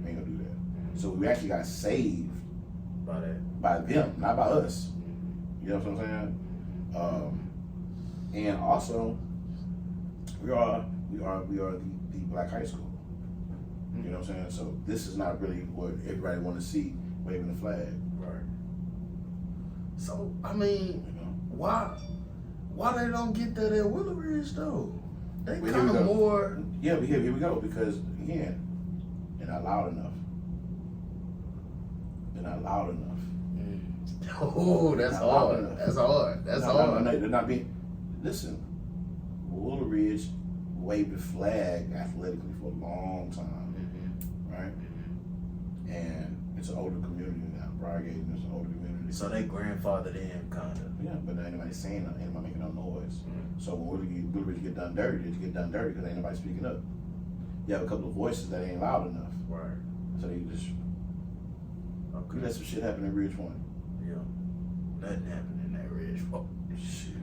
we ain't gonna do that. So we actually got saved by them, not by us. You know what I'm saying? And also, we are the black high school. You know what I'm saying? So this is not really what everybody want to see waving the flag. Right. So I mean, why they don't get that at Willow Ridge though? They kind of more. Yeah, but here we go, because again, they're not loud enough. Oh, that's hard. That's hard. That's hard. No, they're not being. Listen, Willow Ridge waved the flag athletically for a long time, right? And it's an older community now. Briargate is an older community. So they grandfathered in, kind of. Yeah, but not anybody saying nothing, anybody making no noise. So when Willow Ridge get done dirty, it get done dirty because ain't nobody speaking up. You have a couple of voices that ain't loud enough. Right. So they just let some shit happen in Ridge 1. Yeah. Nothing happened in that rich folk.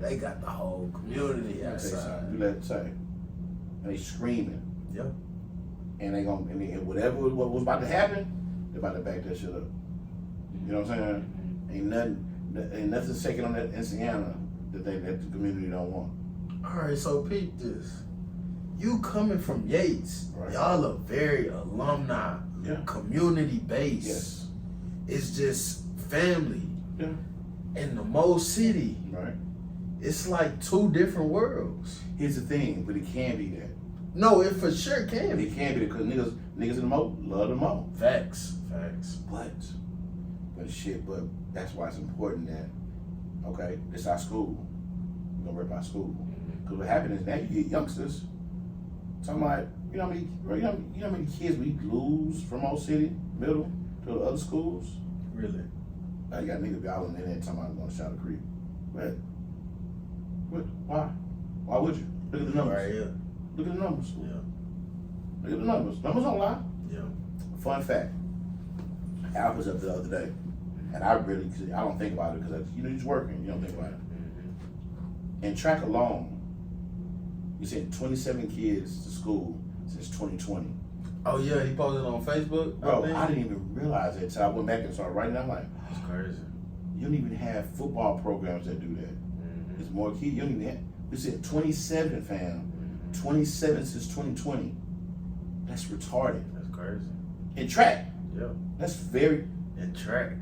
They got the whole community outside. You let it say. And they screaming. Yep. And they gonna, and whatever what was about to happen, they're about to back that shit up. You know what I'm saying? Ain't nothing shaking on that Indiana that the community don't want. All right, so peep this. You coming from Yates, Right. y'all are very alumni, community based. Yes. It's just family. Yeah. In the Mo City, Right. it's like two different worlds. Here's the thing, but it can be that. No, it for sure can be. It can be because niggas in the Mo love the Mo. Facts. But that's why it's important that, okay, it's our school. We're gonna rep our school. Because what happens is now you get youngsters talking about, you know how many kids we lose from Old City, middle, to the other schools? Really? Like, you got niggas be out in there talking about going to Shadow Creek. What? Why? Why would you? Look at the numbers. Right, yeah. Look at the numbers. Yeah. Look at the numbers. Numbers don't lie. Yeah. Fun fact. Al was up the other day, and I don't think about it because you're just working. You don't think about it. In track alone, you sent 27 kids to school since 2020. Oh yeah, he posted on Facebook. Bro, I didn't even realize it until I went back and started writing. I'm like, that's crazy. You don't even have football programs that do that. There's more kids. You don't even have. We said 27, fam. 27 since 2020. That's retarded. That's crazy. In track. Yeah. That's very. In track.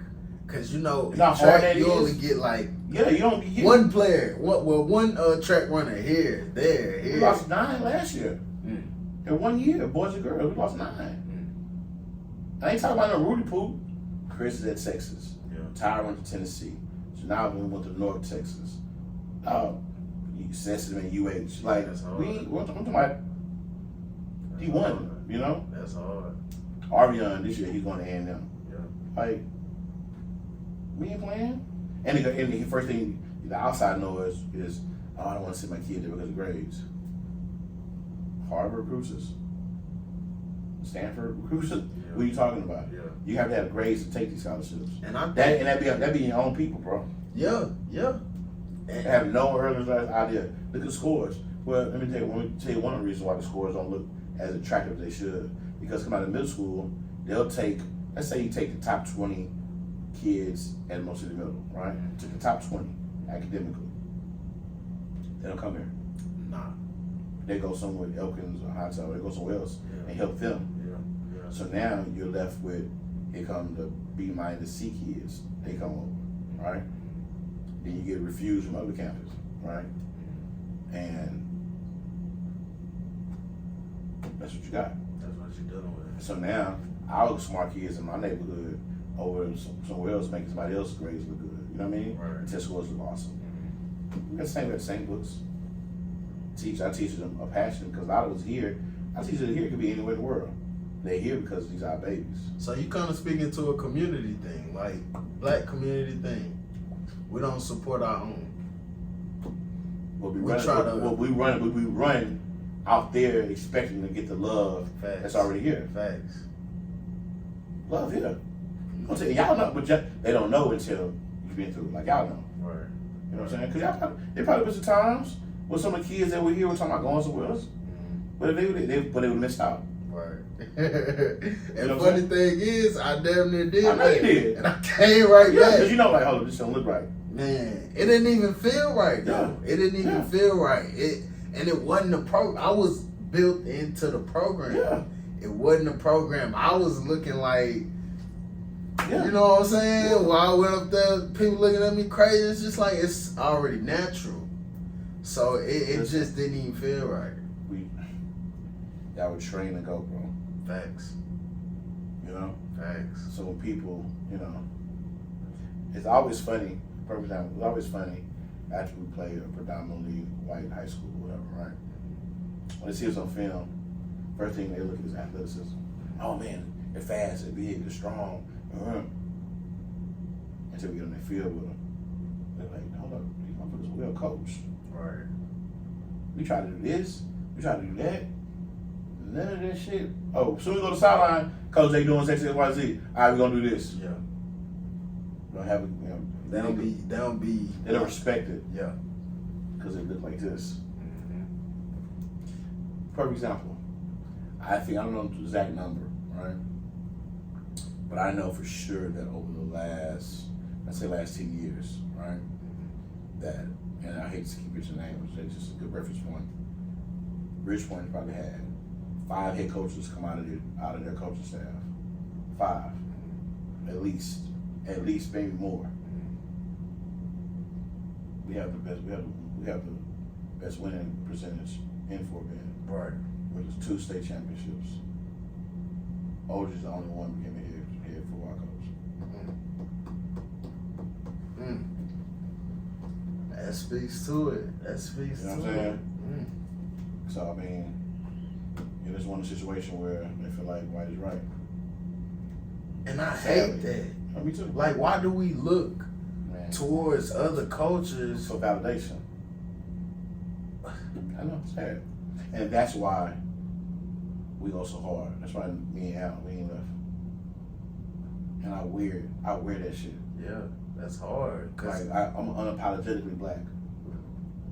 Cause you know, in how track, hard that you is? only get like You don't get one player. One track runner here, there, here. We lost 9 last year. In 1 year, boys and girls, we lost 9. I ain't talking about no Rudy Poo. Chris is at Texas. Yeah. Tyra went to Tennessee. So now we went to North Texas. Sensitive and UH. Like, we're talking about D1, you know? That's hard. Arion, this year, he's going to A&M. Yeah. Like, we ain't playing. And the first thing the outside noise is, oh, I don't want to send my kid there because of grades. Harvard recruits, Stanford recruits. Yeah. What are you talking about? Yeah. You have to have grades to take these scholarships. And that be your own people, bro. Yeah. They have no early idea. Look at scores. Well, let me tell you one of the reasons why the scores don't look as attractive as they should. Because coming out of middle school, they'll take, let's say you take the top 20 kids at most of the middle, right? To the top 20 academically. They don't come here. Nah. They go somewhere, Elkins or Hotel, they go somewhere else and help them. Yeah. So now you're left with, here come the B- C kids. They come over, right? Then you get refused from other campus, right? And that's what you got. That's what you're dealing with. So now, our smart kids in my neighborhood over somewhere else making somebody else's grades look good. You know what I mean? Right. And test scores look awesome. We got the same books. I teach them a passion because a lot of us here, our teachers here could be anywhere in the world. They're here because these are our babies. So you kind of speaking to a community thing, like black community thing. We don't support our own. We run out there expecting to get the love that's already here. Facts. Love here. I'm saying, y'all know, but they don't know until you've been through it. Like y'all know. Right. You know what I'm saying? Because there probably been some times when some of the kids that were here were talking about going somewhere else, but they would missed out. Right. You And know funny thing is, I damn near did. I know you did. And I came right back. Because you know, like, hold on, this don't look right. Man, it didn't even feel right though. It didn't even feel right. It wasn't the program. I was built into the program. Yeah. It wasn't a program. I was looking like, you know what I'm saying? Yeah. While I went up there, people looking at me crazy. It's just like it's already natural. So it just didn't even feel right. Y'all would train to go, bro. Facts. You know? Facts. So when people, you know, it's always funny. Perfect example. It's always funny after we play a predominantly white high school or whatever, right? When they see us on film, first thing they look at is athleticism. Oh man, they're fast, they're big, they're strong. Until we get on the field with them, they're like, hold up, these motherfuckers are well coached. Right. We try to do this, we try to do that. None of that shit. Oh, soon as we go to the sideline, coach, they doing X, Y, Z. All right, we're gonna do this. Yeah. We don't have, They don't be. They don't respect it. Yeah. Because it look like this. Perfect example. I don't know the exact number, right? But I know for sure that over the last 10 years, right? That, and I hate to keep mentioning names, it's just a good reference point. Bridgepoint probably had 5 head coaches come out of their coaching staff. 5, at least, maybe more. We have the best winning percentage in Fort Bend. Right. With 2 state championships. Oldridge is the only one became a head football coach. That speaks to it. You know what I'm saying? So I mean, it's one situation where they feel like white is right. And I hate that. Me too. Like, why do we look towards other cultures for validation? I know, it's sad. And that's why we go so hard. That's why me and Al, we ain't left. And I wear that shit. Yeah, that's hard. Like, I'm unapologetically black.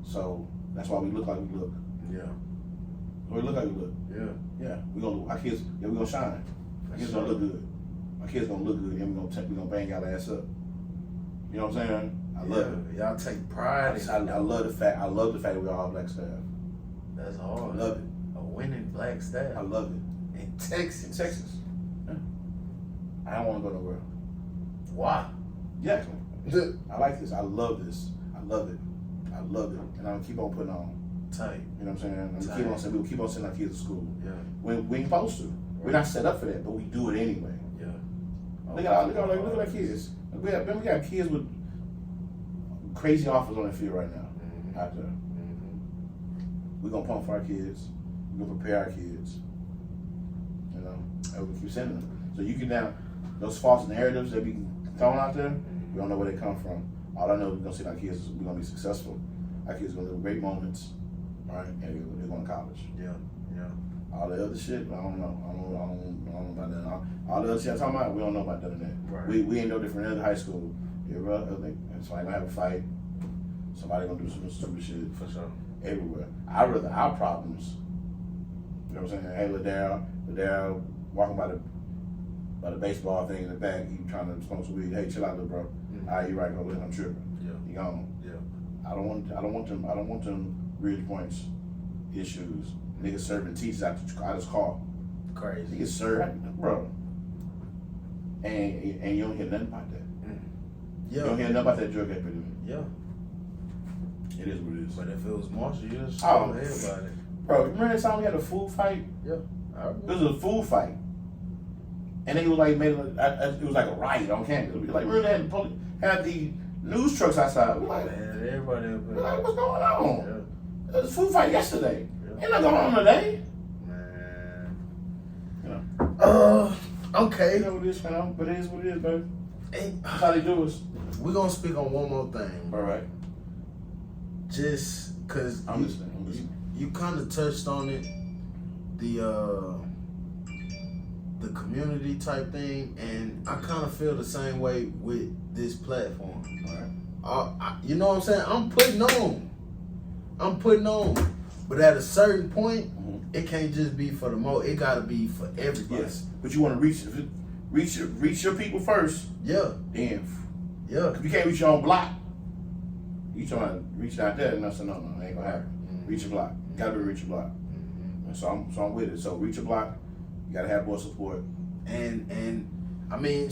So that's why we look like we look. Yeah. We look like we look. Yeah. Yeah. Our kids, we gonna shine. Our kids gonna look good. Our kids gonna look good, and we gonna bang y'all ass up. You know what I'm saying? I love it. Y'all take pride in it. I love the fact that we're all black staff. That's hard. I love it. A winning black staff. I love it. In Texas. Yeah. I don't want to go nowhere. Why? Yeah. I like this. I love this. I love it. And I'm gonna keep on putting on. Tight. You know what I'm saying? We'll keep on sending our kids to school. Yeah. When we ain't supposed to. Right. We're not set up for that, but we do it anyway. Yeah. Look at our kids. We got kids with crazy offers on the field right now. Out there. We're gonna pump for our kids. We're gonna prepare our kids. You know, and we keep sending them. So you can now, those false narratives that be thrown out there, we don't know where they come from. All I know is we're gonna see our kids, we're gonna be successful. Our kids are gonna live great moments, right? And they're going to college. Yeah. All the other shit, I don't know. I don't know about that. All the other shit I'm talking about, we don't know about none of that. Right. We ain't no different than high school. Somebody gonna have a fight. Somebody gonna do some stupid shit. For sure. Everywhere. I'd rather our problems. You know what I'm saying? Hey, Ladaro, walking by the baseball thing in the back, you trying to smoke some weed. Hey, chill out, little bro. You right, go ahead. I'm tripping. Yeah. You gone. Yeah. I don't want them Ridge Points issues. Niggas serving teachers out his car. Crazy. Niggas serve, bro. And you don't hear nothing about that. Yeah. You don't hear nothing about that drug epidemic. Yeah. It is what it is. But if it was Marshall, you'd just Oh, hear about it. Bro, remember that time we had a food fight? Yeah. It was a food fight. And they was like, it was like a riot on campus. We like, really had the news trucks outside. We're like, man, everybody up we're like, what's going on? Yeah. There was a food fight yesterday. Yeah. Ain't not going on today. Man. You know. Okay. You know what it is, man. But it is what it is, baby. Hey, That's how they do us. we're going to speak on one more thing. All right. Just because I'm listening. You kind of touched on it, the community type thing, and I kind of feel the same way with this platform. All right. You know what I'm saying? I'm putting on. But at a certain point, it can't just be for the most. It got to be for everybody. Yes. But you want to reach your people first. Yeah. Then. Yeah. If you can't reach your own block, you trying to reach out there, and I said, no, it ain't gonna happen. Reach your block. You gotta be reach your block. And so I'm with it. So reach your block. You gotta have more support. And I mean,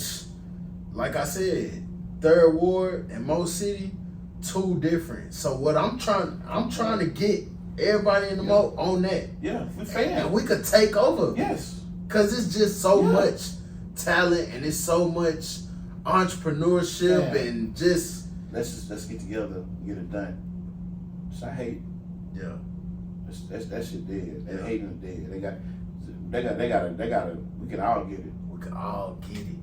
like I said, Third Ward and Mo City, 2 different. So what I'm trying to get everybody in the Mo on that. Yeah, we fan. And we could take over. Yes. Cause it's just so much talent and it's so much entrepreneurship and just let's get together and get it done. So I hate. Yeah. That shit dead. That hating is dead. They gotta we can all get it. We can all get it.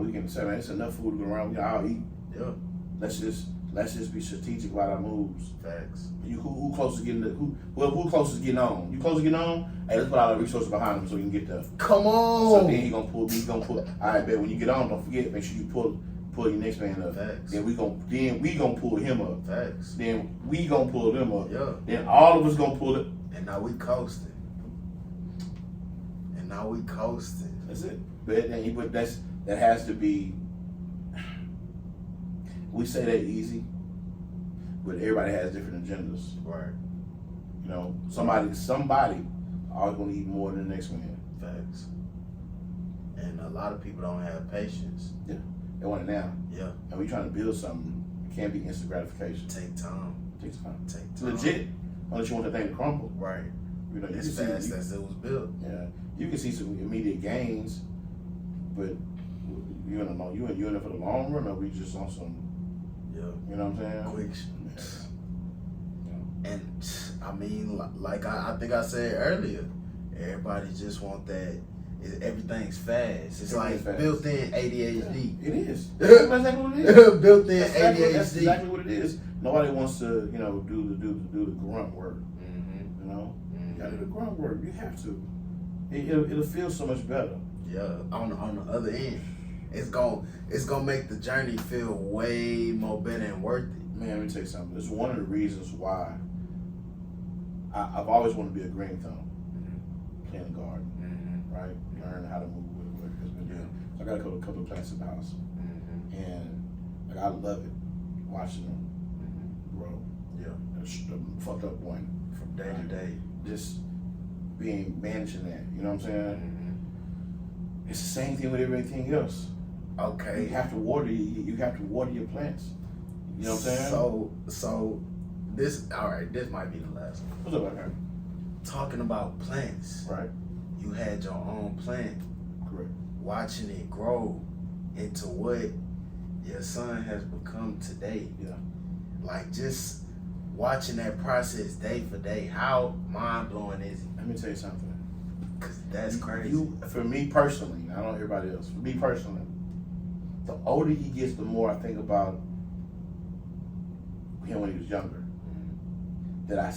We can say, man, it's enough food to go around, we can all eat. Yeah. Let's just be strategic about our moves. Facts. Who close to getting who close to getting on? You close to getting on? Hey, let's put all the resources behind him so we can get there. Come on. So then he gonna pull. All right, bet when you get on, don't forget, make sure you pull pull your next man up. Facts. Then we gonna pull him up. Facts. Then we gonna pull them up. Yeah. Then all of us gonna pull it. And now we coasting. That's it. But that has to be. We say that easy, but everybody has different agendas. Right. You know, somebody always gonna eat more than the next man. Facts. And a lot of people don't have patience. Yeah. They want it now. Yeah. And we trying to build something. It can't be instant gratification. Take time. It takes time. Take time. Legit. Unless you want the thing to crumble. Right. You know, As fast as it was built. Yeah. You can see some immediate gains, but you in it for the long run, or we just on some. Yeah. You know what I'm saying? Quick. Yeah. And I mean, like I think I said earlier, everybody just want that. Everything's fast. It's like fast. built-in ADHD. Yeah, it is. That's exactly what it is. Built-in ADHD. ADHD. That's exactly what it is. Nobody wants to, do the grunt work. Mm-hmm. You know, Mm-hmm. you gotta do the grunt work. You have to. It'll feel so much better. Yeah. On the other end, it's gonna make the journey feel way more better and worth it. Man, let me tell you something. It's one of the reasons why I've always wanted to be a green thumb, plant a garden, right? Learn how to move with what it's been doing. So I got a couple of plants in the house, and like I love it watching them grow. Yeah. The fucked up one From day to day. just managing that. You know what I'm saying? It's the same thing with everything else. Okay. You have to water. You have to water your plants. You know what I'm saying? So this might be the last one. What's up, okay? Talking about plants. Right. You had your own plant. Correct. Watching it grow into what your son has become today. Yeah. Like just watching that process day for day. How mind blowing is it? Let me tell you something. Cause that's crazy. For me personally, I don't know everybody else. For me personally, the older he gets, the more I think about him when he was younger. That I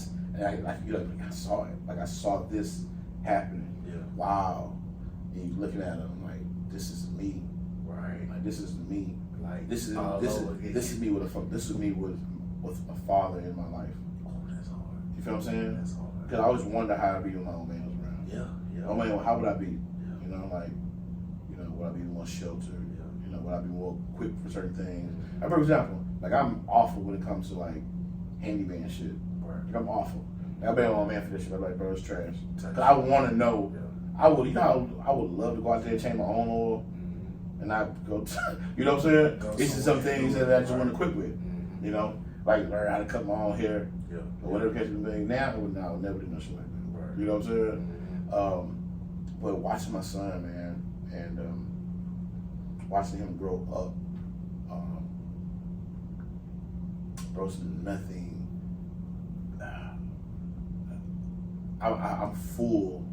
saw it. Like I saw this happening. Yeah. Wow. And you looking at him like, this is me. Right. Like this is me. Like This is me with a father in my life. Oh, that's hard. You feel what I'm saying? That's hard. Because I always wonder how I'd be when my old man was around. Yeah. Oh man, how would I be? Yeah. You know, like, would I be more sheltered? Yeah. Would I be more quick for certain things? Like, for example, like I'm awful when it comes to like handyman shit. Right. Like I'm awful. Like, I've been on my man for this shit. I'm like, bro, it's trash. Cause I want to know. Yeah. I would love to go out there and change my own oil, and I go. You know what I'm saying? It's just some things that I just want to quit with. You know, like learn how to cut my own hair. Yeah. Or whatever case may be. Now I would never do no shit like that. Right. You know what I'm saying? But watching my son, man, and watching him grow up, bro's nothing. I'm full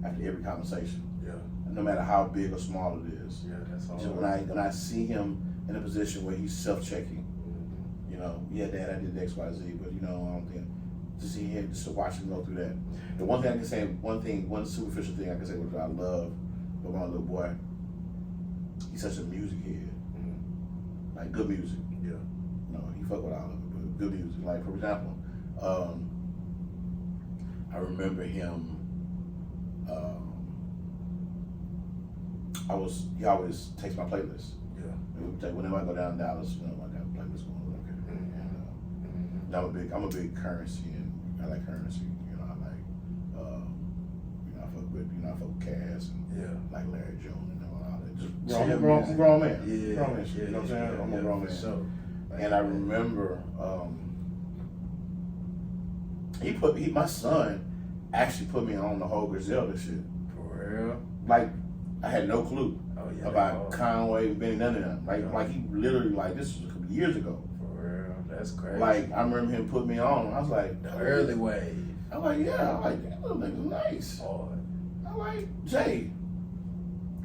after every conversation. Yeah. No matter how big or small it is. Yeah, that's all. So when I see him in a position where he's self-checking, yeah, Dad, I did X, Y, Z, but I don't think to see him, just to watch him go through that. The one thing I can say, one superficial thing I can say, which I love about my little boy, he's such a music head, like good music. Yeah. He fuck with all of it, but good music. Like for example, I remember him. He always takes my playlist. Yeah. Whenever I go down to Dallas, I got a playlist going. And I'm a big Currency, and I like Currency. I fuck with Cass and like Larry June and all that. Just I'm a grown man. Yeah. Grown man. You know what I'm saying? I'm a grown man. So, And I remember my son actually put me on the whole Griselda shit. For real? Like I had no clue about Oh. Conway, Benny, none of them. Like he literally this was a couple years ago. For real? That's crazy. Like I remember him put me on. I was like, the early wave. I'm like, yeah. I'm like, that little nigga's nice. Oh. I'm like, Jay.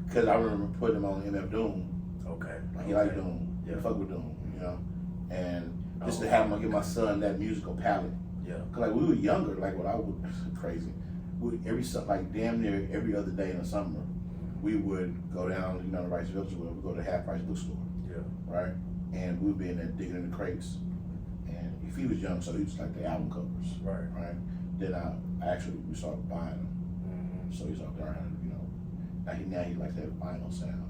Because I remember putting him on MF Doom. Okay. Like he liked Doom. Yeah. He fuck with Doom, And just to have him give my son that musical palette. Yeah. Cause like we were younger, like what I was crazy. Damn near every other day in the summer, we would go down, the Rice Village, where we go to Half Price Bookstore. right? And we would be in there digging in the crates. And if he was young, so he was like the album covers, right? Then we started buying them. So he started learning, you know. Now he likes that vinyl sound,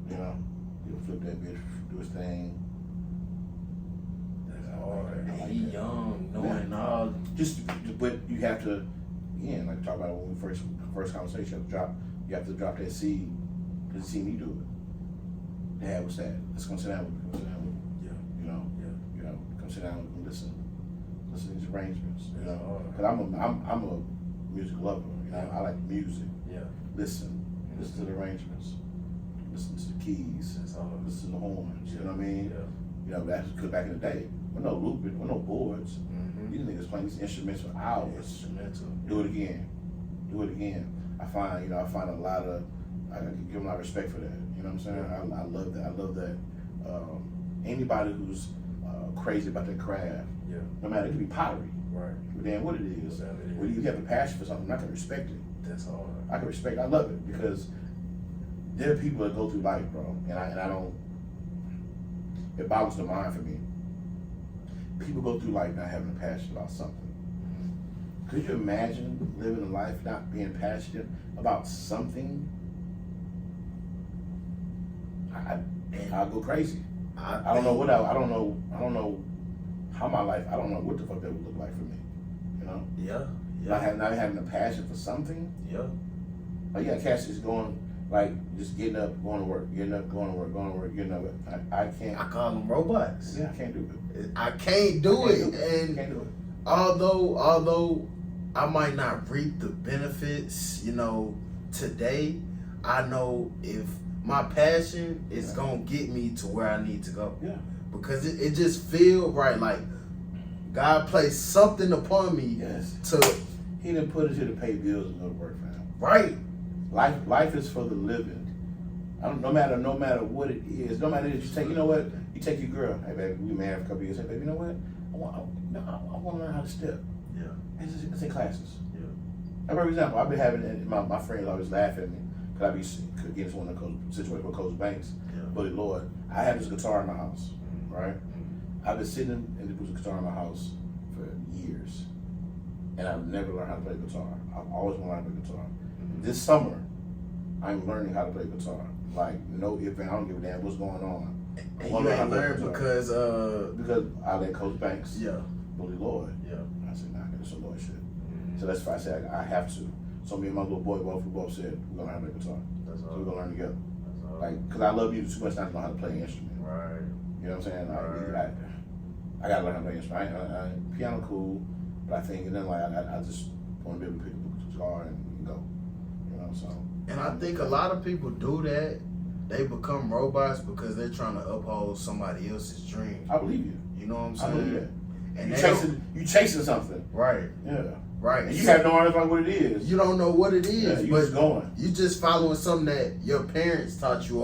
you know. He'll flip that bitch, do his thing. That's hard. He young, knowing all. But you have to, again, like talk about when we first conversation, you have to drop that seed to see me do it. Dad, what's that? Let's come sit down with me. You know, come sit down with me and listen to these arrangements. You know, because I'm a music lover. You know, I like music. Listen to the arrangements. Listen to the keys. Listen to the horns. You know what I mean? You know, that's because back in the day, with no looping, with no boards, these niggas playing these instruments for hours. Do it again. I find a lot of, I give them a lot of respect for that. You know what I'm saying? I love that. I love that. Anybody who's crazy about their craft, no matter, it could be pottery. But then what it is, when you have a passion for something, I can respect it. That's hard. I love it because there are people that go through life, bro, and I don't, it boggles the mind for me. People go through life not having a passion about something. Could you imagine living a life not being passionate about something? I'll go crazy. I don't know what I don't know how my life. I don't know what the fuck that would look like for me. You know? Not having a passion for something. Like you got cats just going, like just getting up, going to work, getting up, going to work, going to work, getting up. I can't. I call them robots. Yeah, I can't do it. I can't do it. And can't do it. Although I might not reap the benefits, you know, today, I know if my passion is gonna get me to where I need to go. Because it just feel right. Like God placed something upon me to. He didn't put us here to pay bills and go to work, man. Right. Life is for the living. No matter what it is, no matter if you take, you know what, you take your girl. Hey baby, we married for a couple years. Hey baby, you know what? I want to learn how to step. It's in classes. For example, I've been having my friends always laugh at me because I be getting into one of the situations with Lloyd Banks. But Lord, I have this guitar in my house, right? I've been sitting and there was a guitar in my house for years, and I've never learned how to play guitar. I've always wanted to play guitar. This summer, I'm learning how to play guitar. Like no if and I don't give a damn what's going on. And you ain't learned because I let Coach Banks bully Lloyd. I said, nah, that's some Lloyd shit. So that's why I said I have to. So me and my little boy both said we're gonna have to play guitar. So we're gonna learn together. Like, cause I love music too much not to know how to play an instrument. You know what I'm saying? I gotta learn how to play an instrument. Piano cool, but I think and then like I just want to be able to pick up the guitar and go. You know, so. And I think a lot of people do that. They become robots because they're trying to uphold somebody else's dream. I believe you. You know what I'm saying? I believe that. And you chasing something. Right. Yeah. Right. And you have no idea what it is. You don't know what it is. Yeah, you just going. You just following something that your parents taught you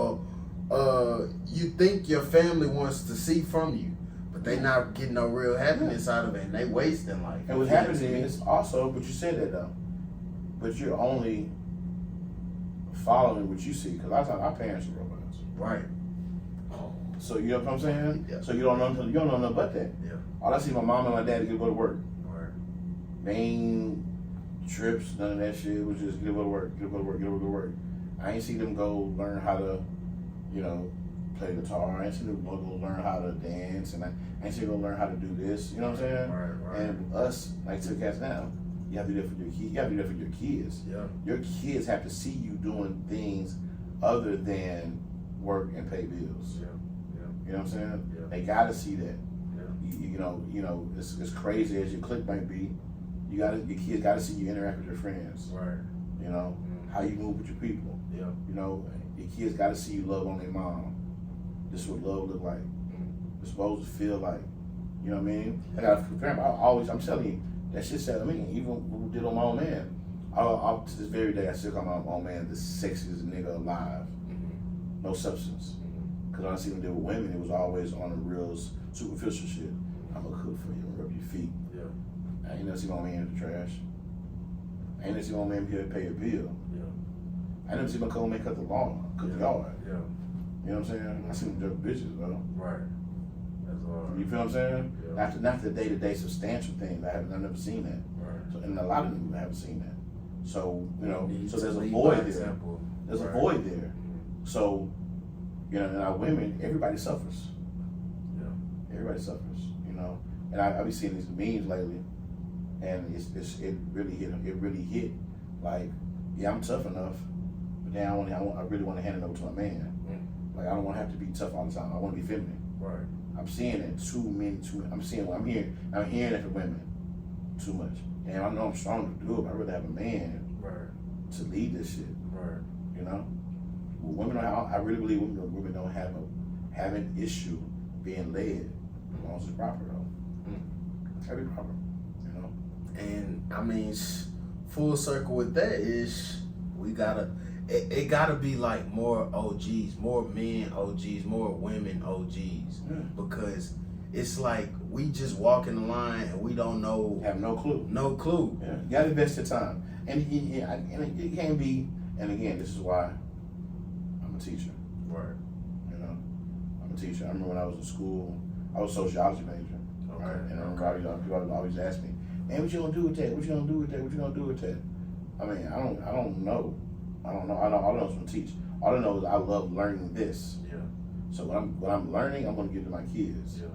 or you think your family wants to see from you. But they not getting no real happiness out of it and they wasting life. And what happens is also, but you said that though, but you're only following what you see, because a lot of times our parents are robots. Right. So you know what I'm saying? Yeah. So you don't know nothing but that. Yeah. All I see my mom and my dad go to work. Right. They ain't trips, none of that shit. It was just get to work. I ain't see them go learn how to, you know, play guitar. I ain't see them go learn how to dance, and I ain't see them go learn how to do this. You know what I'm saying? Right. And us, like to the cats now, you have to do that for your kids. You have to do that for your kids. Yeah. Your kids have to see you doing things other than work and pay bills. Yeah. You know what I'm saying? Yeah. They gotta see that. Yeah. You know, as crazy as your clique might be, your kids gotta see you interact with your friends. Right. You know, how you move with your people. Yeah. You know, your kids gotta see you love on their mom. This is what love look like. It's supposed to feel like. You know what I mean? I'm telling you, that shit said, I mean, even what we did on my own man, to this very day, I still call my own man the sexiest nigga alive. No substance. Because when I see him deal with women, it was always on the real superficial shit. I'm gonna cook for you, I'm gonna rub your feet. I ain't never seen my man in the trash. I ain't never seen my man here pay a bill. I ain't never seen my co-man cut the lawn, cut the yard. You know what I'm saying? I seen them bitches, bro. Right. That's hard. You feel what I'm saying? Yeah. Not the day-to-day substantial things. I've never seen that. Right. So, and a lot of people haven't seen that. So, you know, so there's a lead void by there. example. There's a Right. void there. So, you know, and our women, everybody suffers. Yeah. Everybody suffers, you know. And I be seeing these memes lately, and it really hit. It really hit. Like, yeah, I'm tough enough, but then I really want to hand it over to a man. Like, I don't want to have to be tough all the time. I want to be feminine. Right. I'm seeing it I'm hearing it from women too much. And I know I'm strong to do it, but I'd rather have a man to lead this shit. Right. You know? Well, I really believe women don't have an issue being led as long as it's proper though. Gotta be proper. You know? And I mean, full circle with that is it gotta be like more OGs, more men OGs, more women OGs, because it's like we just walk in the line and we don't know, have no clue. No clue. Yeah, you gotta invest your time, and it can be. And again, this is why I'm a teacher. Right. You know, I'm a teacher. I remember when I was in school, I was a sociology major. Okay. Right? And I remember people always ask me, "Man, what you gonna do with that? What you gonna do with that? What you gonna do with that?" I mean, I don't know. All I know is I'm gonna teach. All I know is I love learning this. Yeah. So what I'm learning, I'm gonna give to my kids. Yeah.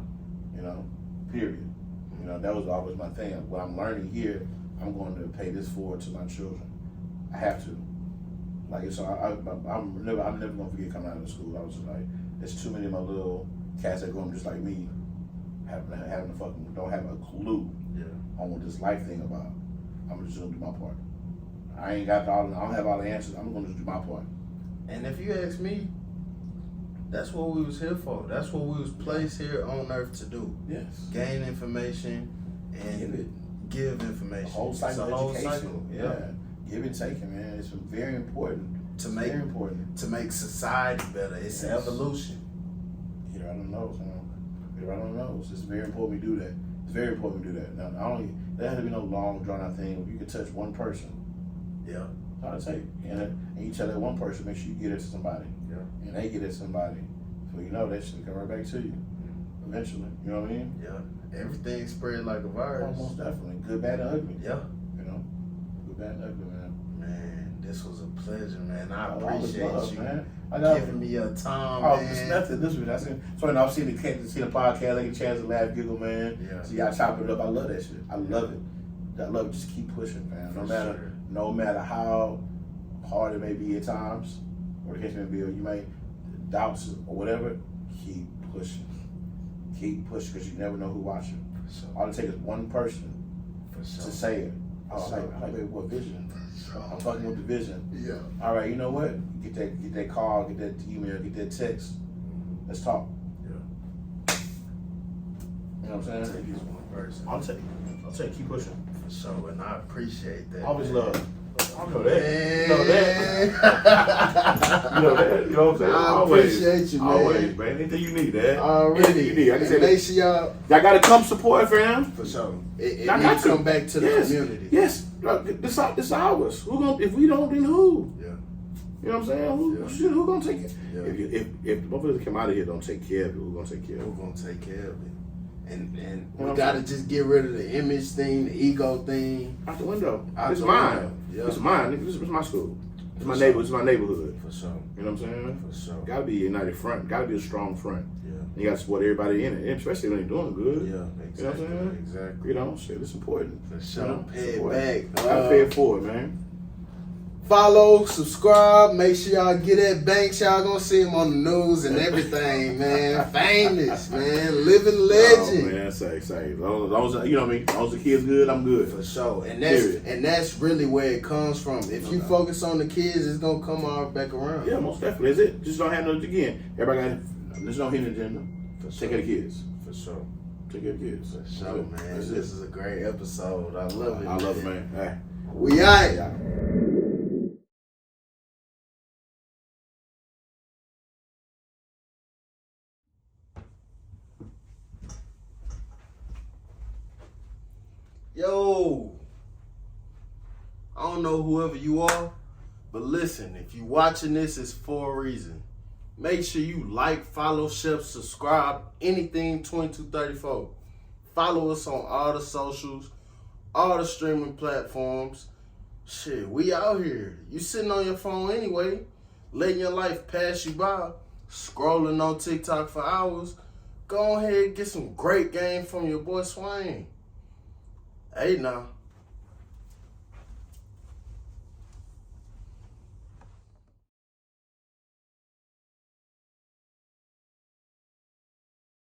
You know, period. You know, that was always my thing. What I'm learning here, I'm going to pay this forward to my children. I have to. Like, so I'm never gonna forget coming out of the school. I was just like, there's too many of my little cats that going just like me, having a fucking don't have a clue on what this life thing about. I'm just gonna do my part. I don't have all the answers. I'm gonna just do my part. And if you ask me, that's what we was here for. That's what we was placed here on earth to do. Yes. Gain information and give information. The whole cycle of education. Cycle. Yeah. Give and taking, man. It's very important. Very important to make society better. It's evolution. Here I don't know, man. Here I don't know. It's very important we do that. It's very important we do that. Now, there has to be no long drawn out thing. You can touch one person. Yeah. That's all it takes. And you tell that one person, make sure you get it to somebody. Yeah. And they get it to somebody. So you know that shit come right back to you. Eventually. You know what I mean? Yeah. Everything spread like a virus. Most definitely. Good, bad, and ugly. Yeah. You know? Good, bad, and ugly, man. Man, this was a pleasure, man. I appreciate love, you man. giving me your time, man. It's nothing. This was I've seen the podcast, like a chance to laugh, giggle, man. Yeah. So y'all chop it up. I love that shit. I love it. I love it. Just keep pushing, man. No matter how hard it may be at times, or the case may be, or you may doubts or whatever, keep pushing. Keep pushing, because you never know who's watching. All it takes is one person to say it. Oh, like what vision? I'm fucking with the vision. Yeah. All right, you know what? Get that call, get that email, get that text. Let's talk. Yeah. You know what I'm saying? Take this one person. I'll tell you, keep pushing. For sure, and I appreciate that. Always love. I know that. You know that. You know that. You know what I'm saying? I appreciate you, man. Always, man. Anything you need, man. Already. Anything you need. I can say make sure y'all gotta come support, fam. For sure. It I needs to come back to the community. Yes. This ours. If we don't, then who? Yeah. You know what I'm saying? Who gonna take it? Yeah. If both of us come out of here don't take care of it, who's gonna take care of it? Who's gonna take care of it? And we gotta just get rid of the image thing, the ego thing. Out the window. It's mine. Yeah. It's mine. This is my school. It's my neighborhood. It's my neighborhood. For sure. You know what I'm saying? For sure. Gotta be a united front. Gotta be a strong front. Yeah. You gotta support everybody in it, especially when they're doing good. Yeah, exactly. You know what I'm saying? Exactly. You know, shit, it's important. For sure. You know? Pay it back. Gotta pay it forward, man. Follow, subscribe, make sure y'all get that Banks. Y'all gonna see him on the news and everything, man. Famous, man. Living legend. Oh, man, say. As long as, you know what I mean? As long as the kid's good, I'm good. For sure. Period. And that's really where it comes from. If you focus on the kids, it's gonna come all back around. Yeah, most definitely. That's it. Just don't have no, again, everybody got, there's no hidden agenda. Take care of the kids. For sure. Take care of the kids. For sure, man. This is a great episode. I love it. I love it, man. Hey. We out. Yo, I don't know whoever you are, but listen, if you watching this, it's for a reason. Make sure you like, follow, share, subscribe, anything 2234. Follow us on all the socials, all the streaming platforms. Shit, we out here. You sitting on your phone anyway, letting your life pass you by, scrolling on TikTok for hours. Go ahead and get some great game from your boy Swain. Hey now.